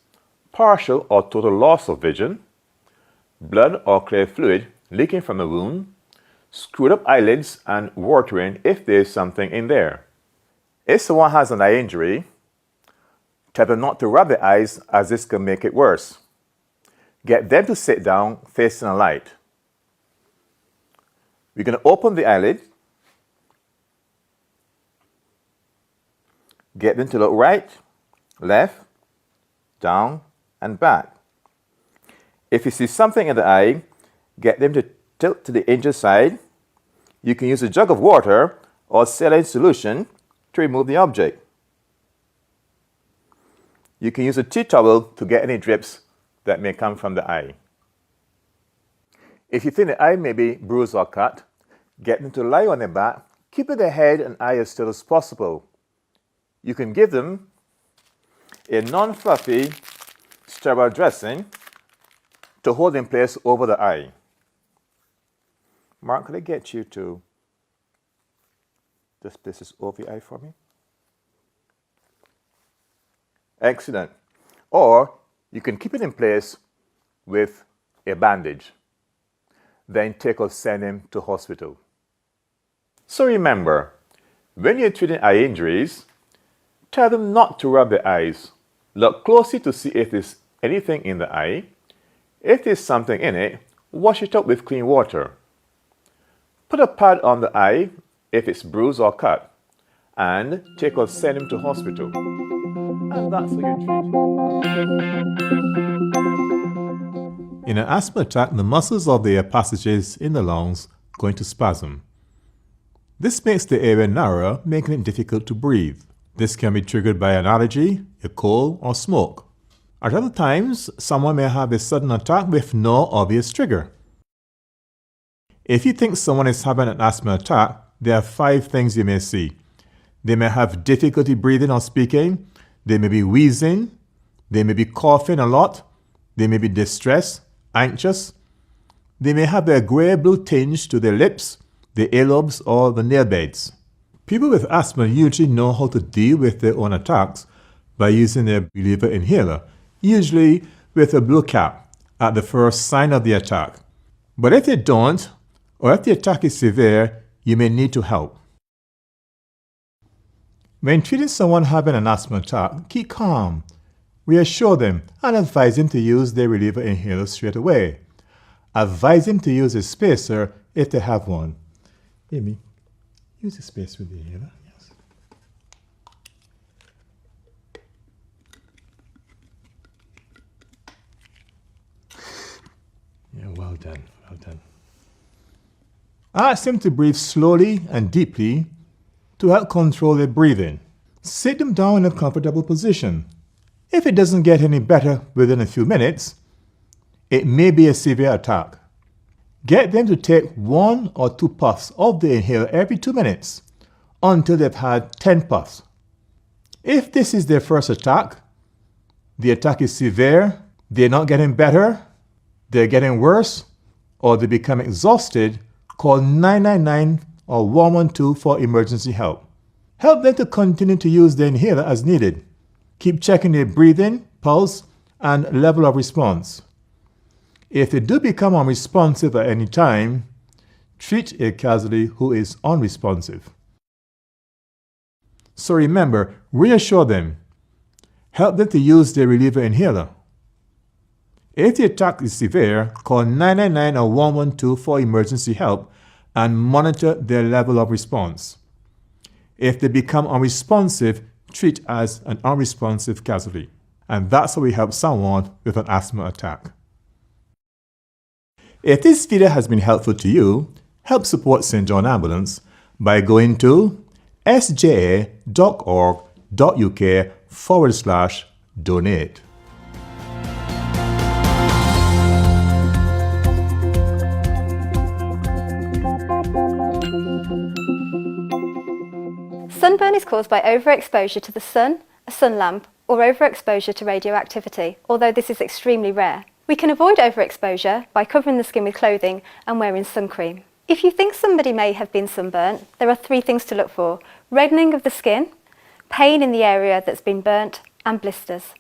partial or total loss of vision, blood or clear fluid leaking from the wound, screwed up eyelids and watering if there is something in there. If someone has an eye injury, tell them not to rub the eyes as this can make it worse. Get them to sit down facing a light. We're going to open the eyelid. Get them to look right, left, down, and back. If you see something in the eye, get them to tilt to the injured side. You can use a jug of water or saline solution to remove the object. you can use a tea towel to get any drips that may come from the eye. If you think the eye may be bruised or cut, get them to lie on their back, keeping their head and eye as still as possible. You can give them a non-fluffy sterile dressing to hold in place over the eye. Mark, could I get you to just place this over the eye for me? Excellent. Or you can keep it in place with a bandage. Then take or send him to hospital. So remember, when you're treating eye injuries, tell them not to rub the eyes. Look closely to see if there's anything in the eye. If there's something in it, wash it up with clean water. Put a pad on the eye if it's bruised or cut, and take or send him to hospital. And that's how you treat. In an asthma attack, the muscles of the air passages in the lungs go into spasm. This makes the area narrower, making it difficult to breathe. This can be triggered by an allergy, a cold, or smoke. At other times, someone may have a sudden attack with no obvious trigger. If you think someone is having an asthma attack, there are 5 things you may see. They may have difficulty breathing or speaking. They may be wheezing. They may be coughing a lot. They may be distressed, anxious. They may have a grey-blue tinge to their lips, the earlobes, or the nail beds. People with asthma usually know how to deal with their own attacks by using their reliever inhaler, usually with a blue cap at the first sign of the attack. But if they don't, or if the attack is severe, you may need to help. When treating someone having an asthma attack, keep calm. Reassure them and advise them to use their reliever inhaler straight away. Advise them to use a spacer if they have one. Amy, use a spacer with the inhaler. Yes. Yeah, well done, well done. Ask them to breathe slowly and deeply to help control their breathing. Sit them down in a comfortable position. If it doesn't get any better within a few minutes, it may be a severe attack. Get them to take 1 or 2 puffs of the inhaler every 2 minutes until they've had 10 puffs. If this is their first attack, the attack is severe, they're not getting better, they're getting worse, or they become exhausted, call 999 or 112 for emergency help. Help them to continue to use the inhaler as needed. Keep checking their breathing, pulse, and level of response. If they do become unresponsive at any time, treat a casualty who is unresponsive. So remember, reassure them. Help them to use their reliever inhaler. If the attack is severe, call 999 or 112 for emergency help and monitor their level of response. If they become unresponsive, treat as an unresponsive casualty. And that's how we help someone with an asthma attack. If this video has been helpful to you, help support St. John Ambulance by going to sja.org.uk/donate. Sunburn is caused by overexposure to the sun, a sun lamp, or overexposure to radioactivity, although this is extremely rare. We can avoid overexposure by covering the skin with clothing and wearing sun cream. If you think somebody may have been sunburnt, there are 3 things to look for: reddening of the skin, pain in the area that's been burnt, and blisters.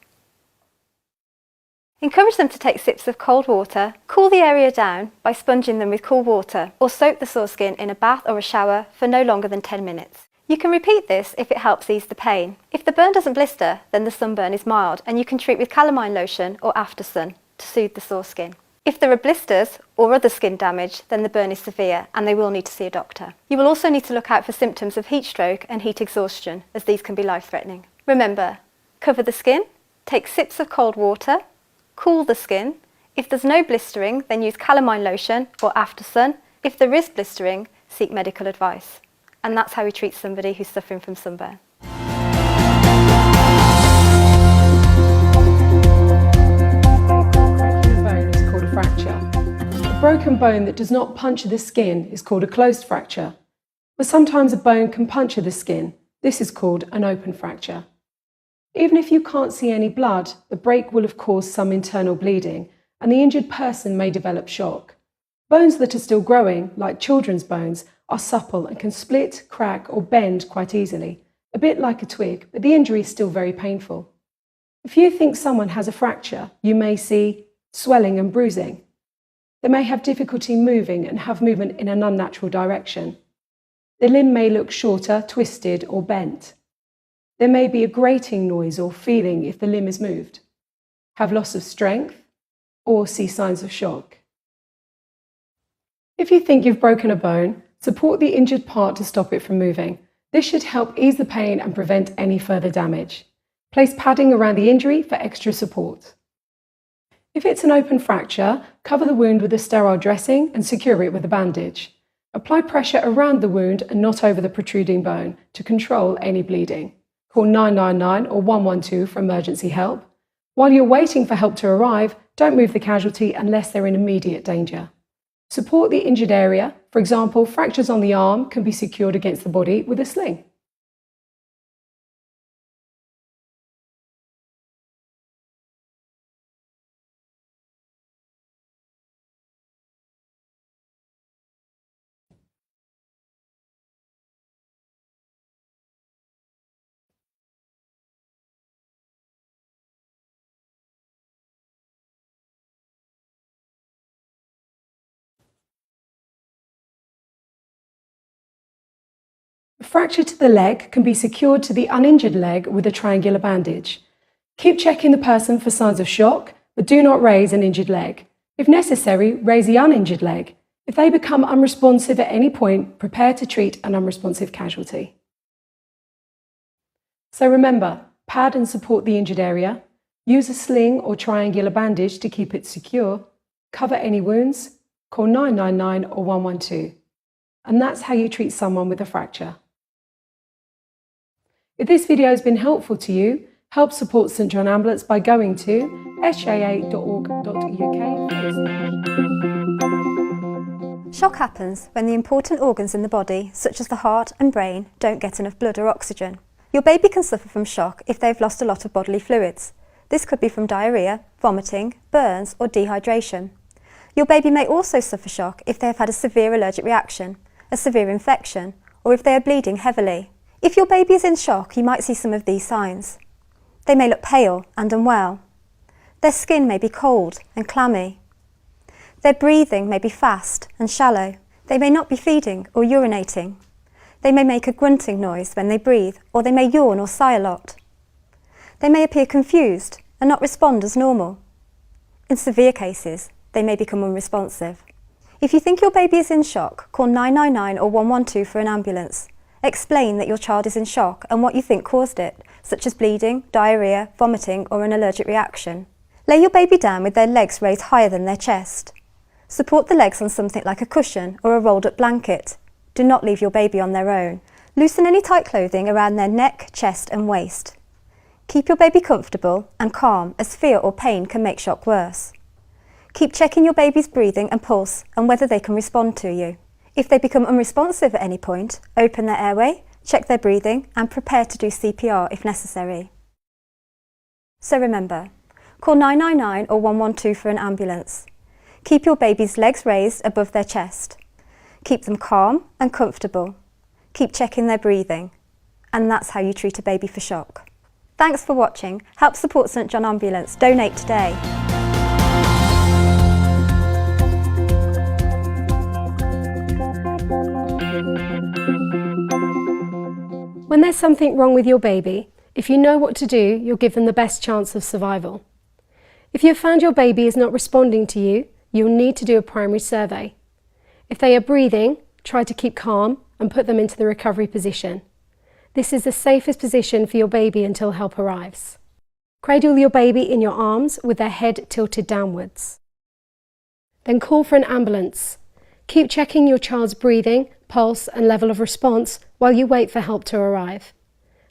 Encourage them to take sips of cold water, cool the area down by sponging them with cool water, or soak the sore skin in a bath or a shower for no longer than 10 minutes. You can repeat this if it helps ease the pain. If the burn doesn't blister, then the sunburn is mild and you can treat with calamine lotion or after sun to soothe the sore skin. If there are blisters or other skin damage, then the burn is severe and they will need to see a doctor. You will also need to look out for symptoms of heat stroke and heat exhaustion, as these can be life-threatening. Remember, cover the skin, take sips of cold water, cool the skin. If there's no blistering, then use calamine lotion or after sun. If there is blistering, seek medical advice. And that's how we treat somebody who's suffering from sunburn. broken bone that does not puncture the skin is called a closed fracture. But sometimes a bone can puncture the skin. This is called an open fracture. Even if you can't see any blood, the break will have caused some internal bleeding, and the injured person may develop shock. Bones that are still growing, like children's bones, are supple and can split, crack, or bend quite easily, a bit like a twig, but the injury is still very painful. If you think someone has a fracture, you may see swelling and bruising. They may have difficulty moving and have movement in an unnatural direction. The limb may look shorter, twisted, or bent. There may be a grating noise or feeling if the limb is moved, have loss of strength, or see signs of shock. If you think you've broken a bone, support the injured part to stop it from moving. This should help ease the pain and prevent any further damage. Place padding around the injury for extra support. If it's an open fracture, cover the wound with a sterile dressing and secure it with a bandage. Apply pressure around the wound and not over the protruding bone to control any bleeding. Call 999 or 112 for emergency help. While you're waiting for help to arrive, don't move the casualty unless they're in immediate danger. Support the injured area. For example, fractures on the arm can be secured against the body with a sling. A fracture to the leg can be secured to the uninjured leg with a triangular bandage. Keep checking the person for signs of shock, but do not raise an injured leg. If necessary, raise the uninjured leg. If they become unresponsive at any point, prepare to treat an unresponsive casualty. So remember, pad and support the injured area. Use a sling or triangular bandage to keep it secure. Cover any wounds. Call 999 or 112. And that's how you treat someone with a fracture. If this video has been helpful to you, help support St John Ambulance by going to sjaa.org.uk. Shock happens when the important organs in the body, such as the heart and brain, don't get enough blood or oxygen. Your baby can suffer from shock if they've lost a lot of bodily fluids. This could be from diarrhoea, vomiting, burns, or dehydration. Your baby may also suffer shock if they have had a severe allergic reaction, a severe infection, or if they are bleeding heavily. If your baby is in shock, you might see some of these signs. They may look pale and unwell. Their skin may be cold and clammy. Their breathing may be fast and shallow. They may not be feeding or urinating. They may make a grunting noise when they breathe, or they may yawn or sigh a lot. They may appear confused and not respond as normal. In severe cases, they may become unresponsive. If you think your baby is in shock, call 999 or 112 for an ambulance. Explain that your child is in shock and what you think caused it, such as bleeding, diarrhoea, vomiting, or an allergic reaction. Lay your baby down with their legs raised higher than their chest. Support the legs on something like a cushion or a rolled up blanket. Do not leave your baby on their own. Loosen any tight clothing around their neck, chest and waist. Keep your baby comfortable and calm, as fear or pain can make shock worse. Keep checking your baby's breathing and pulse and whether they can respond to you. If they become unresponsive at any point, open their airway, check their breathing and prepare to do CPR if necessary. So remember, call 999 or 112 for an ambulance. Keep your baby's legs raised above their chest. Keep them calm and comfortable. Keep checking their breathing. And that's how you treat a baby for shock. Thanks for watching. Help support St John Ambulance. Donate today. When there's something wrong with your baby, if you know what to do, you'll give them the best chance of survival. If you've found your baby is not responding to you, you'll need to do a primary survey. If they are breathing, try to keep calm and put them into the recovery position. This is the safest position for your baby until help arrives. Cradle your baby in your arms with their head tilted downwards. Then call for an ambulance. Keep checking your child's breathing, pulse and level of response while you wait for help to arrive.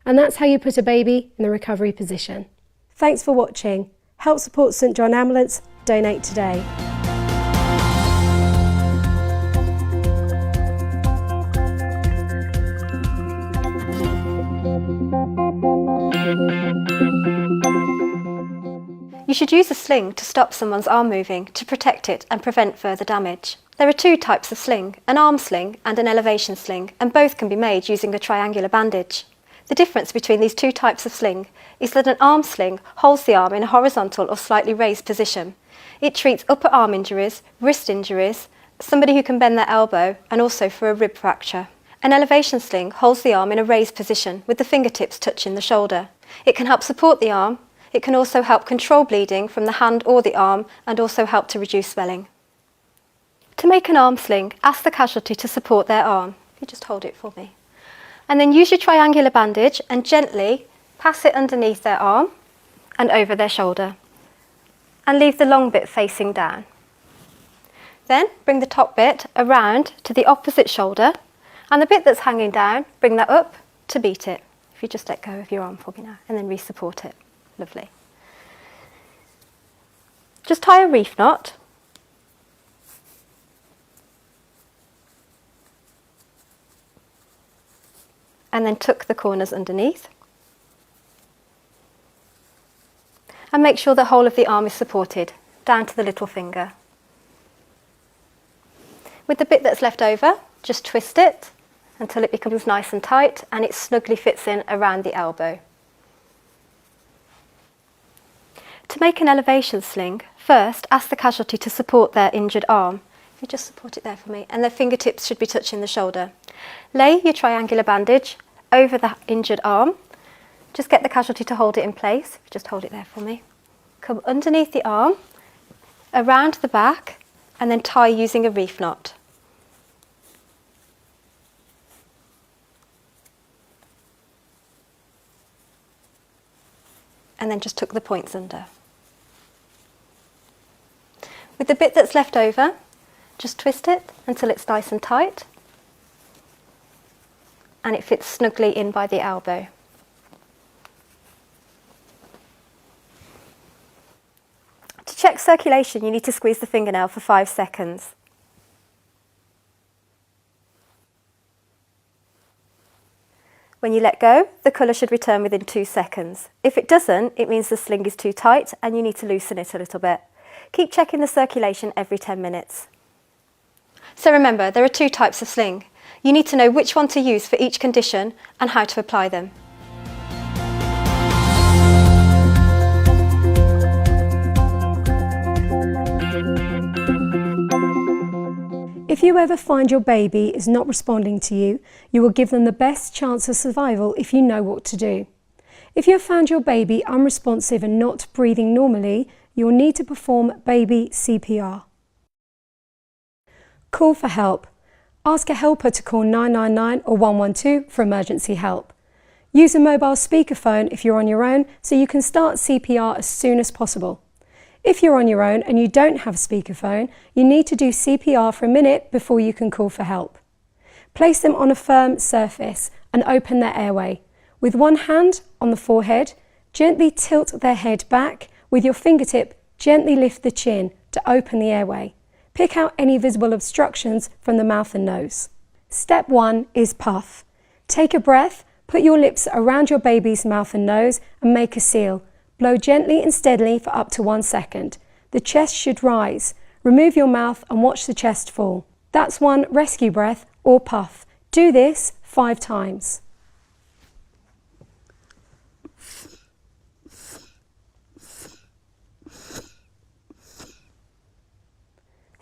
And that's how you put a baby in the recovery position. Thanks for watching. Help support St John Ambulance. Donate today. You should use a sling to stop someone's arm moving, to protect it and prevent further damage. There are two types of sling, an arm sling and an elevation sling, and both can be made using a triangular bandage. The difference between these two types of sling is that an arm sling holds the arm in a horizontal or slightly raised position. It treats upper arm injuries, wrist injuries, somebody who can bend their elbow, and also for a rib fracture. An elevation sling holds the arm in a raised position with the fingertips touching the shoulder. It can help support the arm. It can also help control bleeding from the hand or the arm and also help to reduce swelling. To make an arm sling, ask the casualty to support their arm. You just hold it for me. And then use your triangular bandage and gently pass it underneath their arm and over their shoulder. And leave the long bit facing down. Then bring the top bit around to the opposite shoulder, and the bit that's hanging down, bring that up to beat it. If you just let go of your arm for me now, and then re-support it. Lovely. Just tie a reef knot. And then tuck the corners underneath. And make sure the whole of the arm is supported, down to the little finger. With the bit that's left over, just twist it until it becomes nice and tight and it snugly fits in around the elbow. To make an elevation sling, first ask the casualty to support their injured arm. You just support it there for me, and their fingertips should be touching the shoulder. Lay your triangular bandage over the injured arm. Just get the casualty to hold it in place. Just hold it there for me. Come underneath the arm, around the back, and then tie using a reef knot. And then just tuck the points under. With the bit that's left over, just twist it until it's nice and tight and it fits snugly in by the elbow. To check circulation, you need to squeeze the fingernail for 5 seconds. When you let go, the colour should return within 2 seconds. If it doesn't, it means the sling is too tight and you need to loosen it a little bit. Keep checking the circulation every 10 minutes. So remember, there are 2 types of sling. You need to know which one to use for each condition and how to apply them. If you ever find your baby is not responding to you, you will give them the best chance of survival if you know what to do. If you have found your baby unresponsive and not breathing normally, you will need to perform baby CPR. Call for help. Ask a helper to call 999 or 112 for emergency help. Use a mobile speakerphone if you're on your own so you can start CPR as soon as possible. If you're on your own and you don't have a speakerphone, you need to do CPR for a minute before you can call for help. Place them on a firm surface and open their airway. With one hand on the forehead, gently tilt their head back. With your fingertip, gently lift the chin to open the airway. Pick out any visible obstructions from the mouth and nose. Step 1 is puff. Take a breath, put your lips around your baby's mouth and nose and make a seal. Blow gently and steadily for up to 1 second. The chest should rise. Remove your mouth and watch the chest fall. That's one rescue breath or puff. Do this 5 times.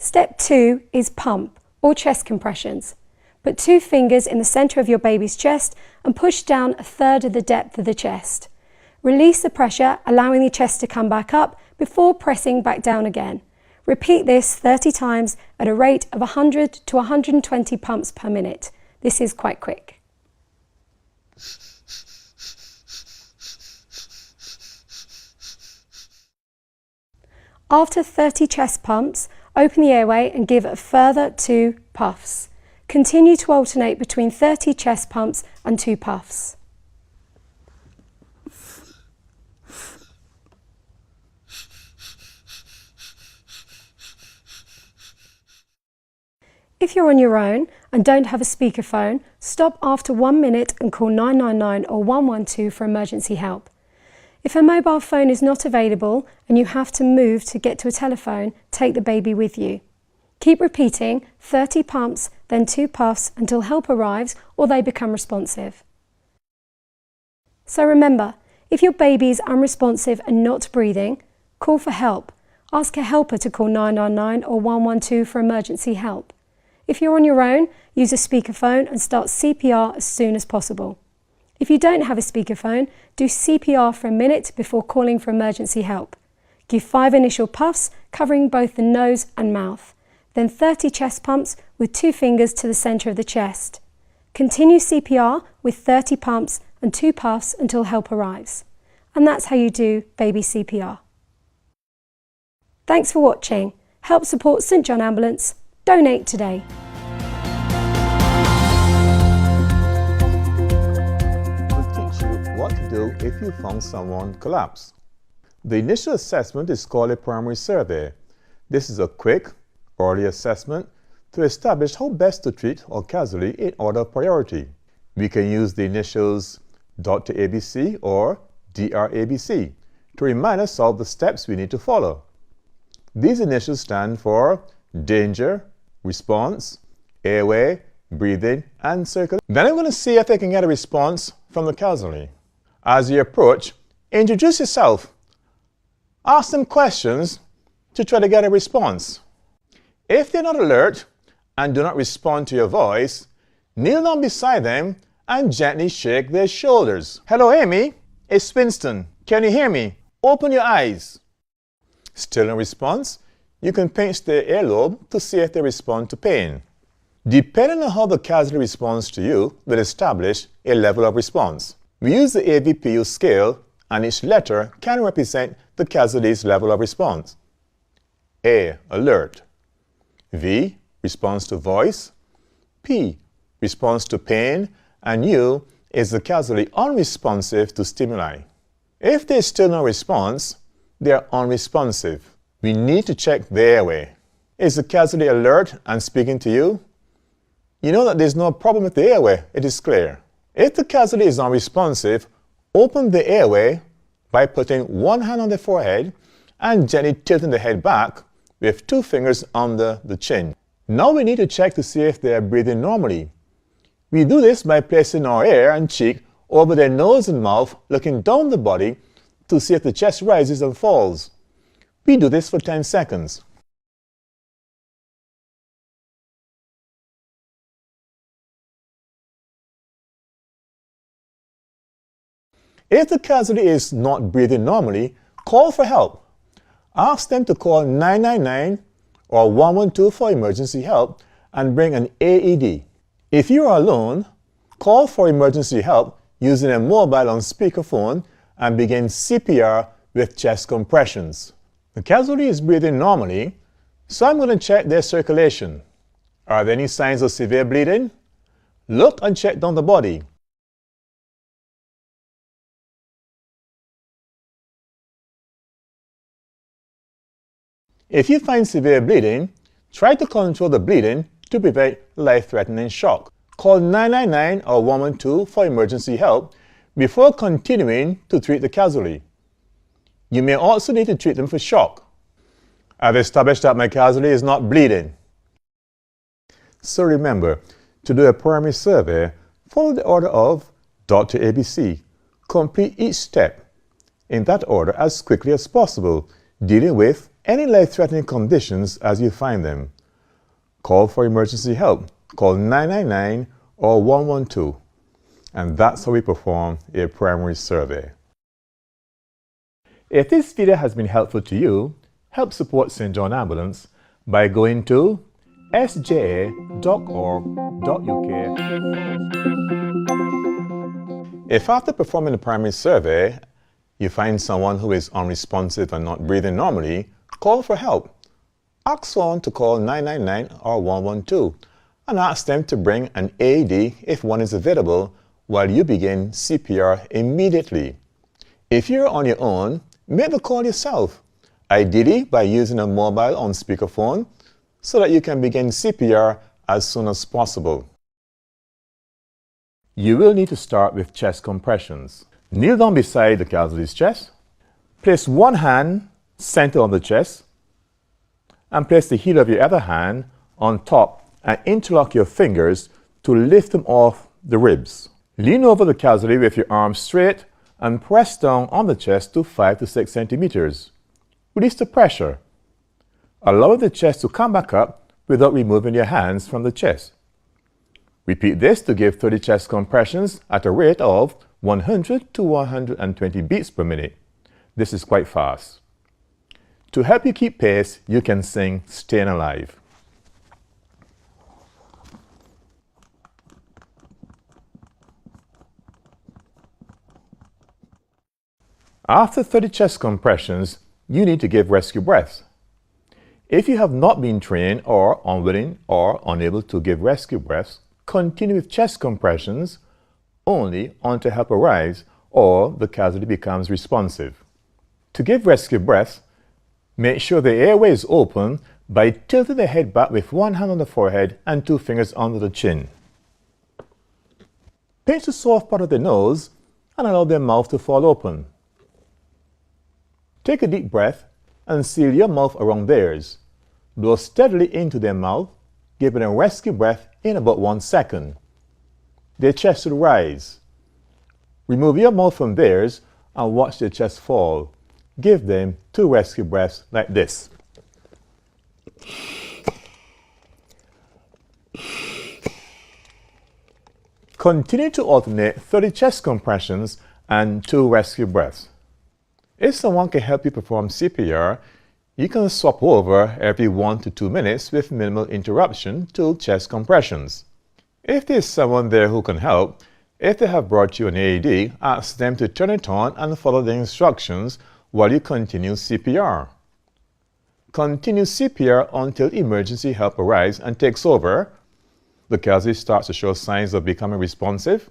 Step 2 is pump or chest compressions. Put 2 fingers in the centre of your baby's chest and push down 1/3 of the depth of the chest. Release the pressure, allowing the chest to come back up before pressing back down again. Repeat this 30 times at a rate of 100 to 120 pumps per minute. This is quite quick. After 30 chest pumps, open the airway and give a further 2 puffs. Continue to alternate between 30 chest pumps and 2 puffs. If you're on your own and don't have a speakerphone, stop after 1 minute and call 999 or 112 for emergency help. If a mobile phone is not available and you have to move to get to a telephone, take the baby with you. Keep repeating 30 pumps, then 2 puffs until help arrives or they become responsive. So remember, if your baby is unresponsive and not breathing, call for help. Ask a helper to call 999 or 112 for emergency help. If you're on your own, use a speakerphone and start CPR as soon as possible. If you don't have a speakerphone, do CPR for a minute before calling for emergency help. Give 5 initial puffs covering both the nose and mouth, then 30 chest pumps with 2 fingers to the centre of the chest. Continue CPR with 30 pumps and 2 puffs until help arrives. And that's how you do baby CPR. Thanks for watching. Help support St John Ambulance. Donate today. What to do if you found someone collapse. The initial assessment is called a primary survey. This is a quick, early assessment to establish how best to treat a casualty in order of priority. We can use the initials Dr. ABC or DRABC to remind us of the steps we need to follow. These initials stand for danger, response, airway, breathing, and circulation. Then I'm going to see if I can get a response from the casualty. As you approach, introduce yourself. Ask them questions to try to get a response. If they're not alert and do not respond to your voice, kneel down beside them and gently shake their shoulders. Hello, Amy. It's Winston. Can you hear me? Open your eyes. Still no response? You can pinch their earlobe to see if they respond to pain. Depending on how the casualty responds to you, will establish a level of response. We use the AVPU scale, and each letter can represent the casualty's level of response. A. Alert. V. Response to voice. P. Response to pain. And U is the casualty unresponsive to stimuli. If there is still no response, they are unresponsive. We need to check the airway. Is the casualty alert and speaking to you? You know that there is no problem with the airway. It is clear. If the casualty is unresponsive, open the airway by putting one hand on the forehead and gently tilting the head back with 2 fingers under the chin. Now we need to check to see if they are breathing normally. We do this by placing our ear and cheek over their nose and mouth, looking down the body to see if the chest rises and falls. We do this for 10 seconds. If the casualty is not breathing normally, call for help. Ask them to call 999 or 112 for emergency help and bring an AED. If you are alone, call for emergency help using a mobile on speakerphone and begin CPR with chest compressions. The casualty is breathing normally, so I'm going to check their circulation. Are there any signs of severe bleeding? Look and check down the body. If you find severe bleeding, try to control the bleeding to prevent life-threatening shock. Call 999 or 112 for emergency help before continuing to treat the casualty. You may also need to treat them for shock. I've established that my casualty is not bleeding. So remember, to do a primary survey, follow the order of Dr. ABC. Complete each step in that order as quickly as possible, dealing with any life-threatening conditions as you find them. Call for emergency help. Call 999 or 112. And that's how we perform a primary survey. If this video has been helpful to you, help support St. John Ambulance by going to sja.org.uk. If after performing the primary survey, you find someone who is unresponsive and not breathing normally, call for help. Ask someone to call 999 or 112 and ask them to bring an AED if one is available while you begin CPR immediately. If you're on your own, make the call yourself, ideally by using a mobile on speakerphone so that you can begin CPR as soon as possible. You will need to start with chest compressions. Kneel down beside the casualty's chest. Place one hand center on the chest and place the heel of your other hand on top and interlock your fingers to lift them off the ribs. Lean over the casualty with your arms straight and press down on the chest to 5 to 6 centimeters. Release the pressure, allowing the chest to come back up without removing your hands from the chest. Repeat this to give 30 chest compressions at a rate of 100 to 120 beats per minute. This is quite fast. To help you keep pace, you can sing Staying Alive. After 30 chest compressions, you need to give rescue breaths. If you have not been trained or unwilling or unable to give rescue breaths, continue with chest compressions only until help arrives or the casualty becomes responsive. To give rescue breaths, make sure the airway is open by tilting the head back with one hand on the forehead and two fingers under the chin. Pinch the soft part of the nose and allow their mouth to fall open. Take a deep breath and seal your mouth around theirs. Blow steadily into their mouth, giving a rescue breath in about 1 second. Their chest should rise. Remove your mouth from theirs and watch their chest fall. Give them 2 rescue breaths like this. Continue to alternate 30 chest compressions and 2 rescue breaths. If someone can help you perform CPR, you can swap over every 1 to 2 minutes with minimal interruption to chest compressions. If there's someone there who can help, if they have brought you an AED, ask them to turn it on and follow the instructions while you continue CPR. Continue CPR until emergency help arrives and takes over. The casualty starts to show signs of becoming responsive.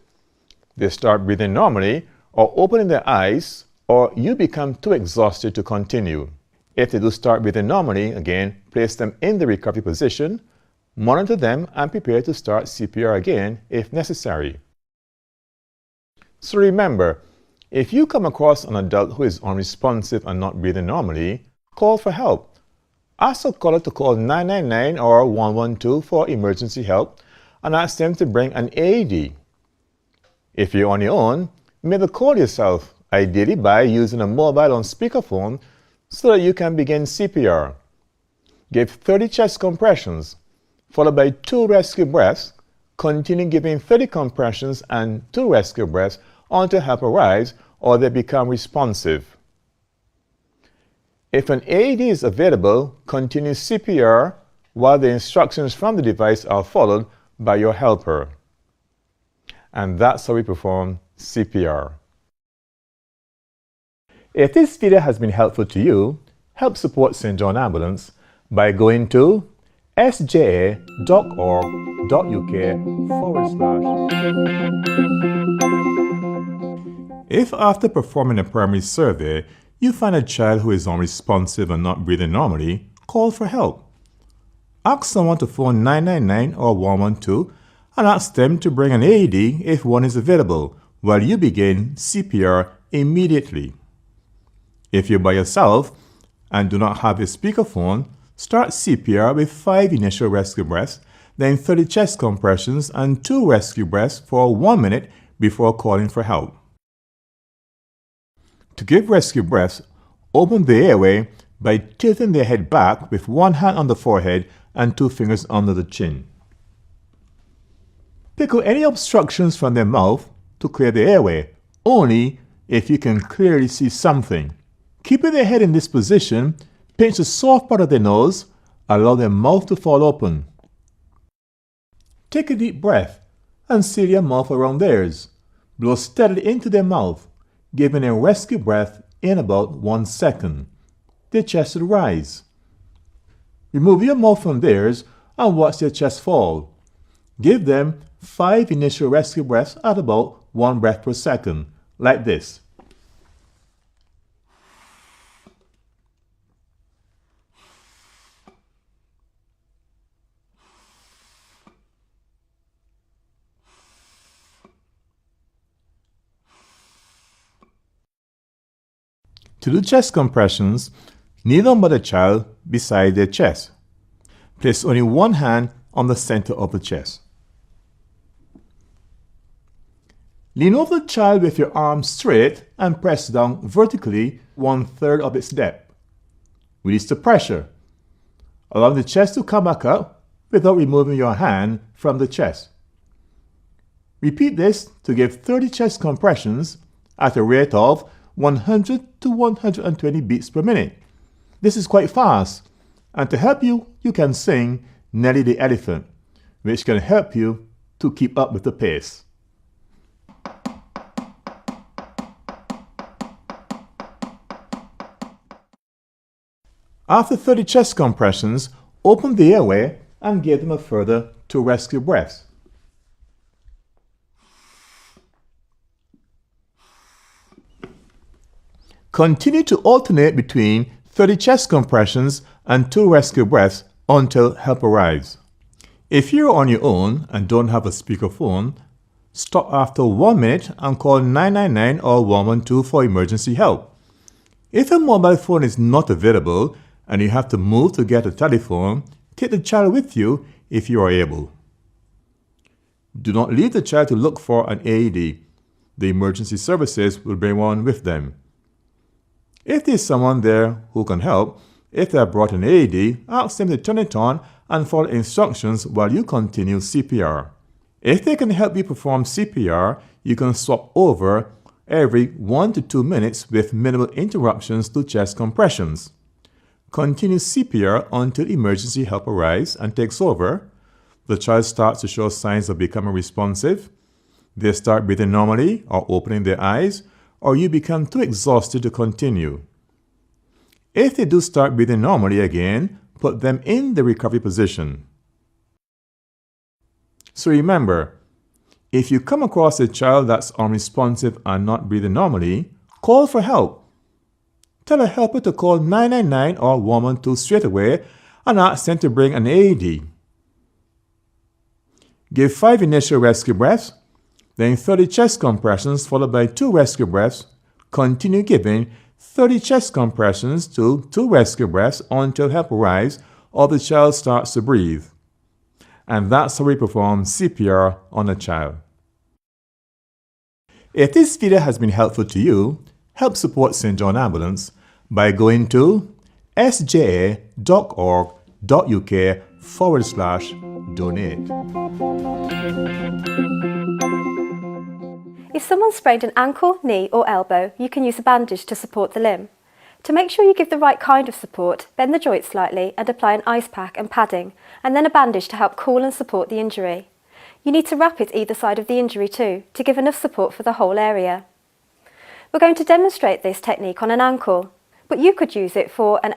They start breathing normally or opening their eyes, or you become too exhausted to continue. If they do start breathing normally, again, place them in the recovery position, monitor them, and prepare to start CPR again if necessary. So remember, if you come across an adult who is unresponsive and not breathing normally, call for help. Ask a caller to call 999 or 112 for emergency help and ask them to bring an AED. If you're on your own, make the call yourself, ideally by using a mobile on speakerphone so that you can begin CPR. Give 30 chest compressions, followed by 2 rescue breaths. Continue giving 30 compressions and 2 rescue breaths until help arrives or they become responsive. If an AED is available, continue CPR while the instructions from the device are followed by your helper. And that's how we perform CPR. If this video has been helpful to you, help support St. John Ambulance by going to sja.org.uk/. If after performing a primary survey, you find a child who is unresponsive and not breathing normally, call for help. Ask someone to phone 999 or 112 and ask them to bring an AED if one is available while you begin CPR immediately. If you're by yourself and do not have a speakerphone, start CPR with 5 initial rescue breaths, then 30 chest compressions and 2 rescue breaths for 1 minute before calling for help. To give rescue breaths, open the airway by tilting their head back with one hand on the forehead and 2 fingers under the chin. Pick out any obstructions from their mouth to clear the airway, only if you can clearly see something. Keeping their head in this position, pinch the soft part of their nose, allow their mouth to fall open. Take a deep breath and seal your mouth around theirs. Blow steadily into their mouth, giving a rescue breath in about 1 second. Their chest should rise. Remove your mouth from theirs and watch their chest fall. Give them 5 initial rescue breaths at about 1 breath per second, like this. To do chest compressions, kneel down by the child beside their chest. Place only one hand on the center of the chest. Lean over the child with your arms straight and press down vertically 1/3 of its depth. Release the pressure, allowing the chest to come back up without removing your hand from the chest. Repeat this to give 30 chest compressions at a rate of 100 to 120 beats per minute. This is quite fast, and to help you, you can sing Nelly the Elephant, which can help you to keep up with the pace. After 30 chest compressions, open the airway and give them a further 2 rescue breaths. Continue to alternate between 30 chest compressions and 2 rescue breaths until help arrives. If you're on your own and don't have a speakerphone, stop after 1 minute and call 999 or 112 for emergency help. If a mobile phone is not available and you have to move to get a telephone, take the child with you if you are able. Do not leave the child to look for an AED. The emergency services will bring one with them. If there's someone there who can help, if they have brought an AED, ask them to turn it on and follow instructions while you continue CPR. If they can help you perform CPR, you can swap over every 1 to 2 minutes with minimal interruptions to chest compressions. Continue CPR until emergency help arrives and takes over. The child starts to show signs of becoming responsive. They start breathing normally or opening their eyes, or you become too exhausted to continue. If they do start breathing normally again, put them in the recovery position. So remember, if you come across a child that's unresponsive and not breathing normally, call for help. Tell a helper to call 999 or 112 straight away and ask them to bring an AED. Give 5 initial rescue breaths, then 30 chest compressions followed by 2 rescue breaths. Continue giving 30 chest compressions to 2 rescue breaths until help arrives or the child starts to breathe. And that's how we perform CPR on a child. If this video has been helpful to you, help support St. John Ambulance by going to sja.org.uk/donate. If someone sprained an ankle, knee or elbow, you can use a bandage to support the limb. To make sure you give the right kind of support, bend the joint slightly and apply an ice pack and padding, and then a bandage to help cool and support the injury. You need to wrap it either side of the injury too, to give enough support for the whole area. We're going to demonstrate this technique on an ankle, but you could use it for an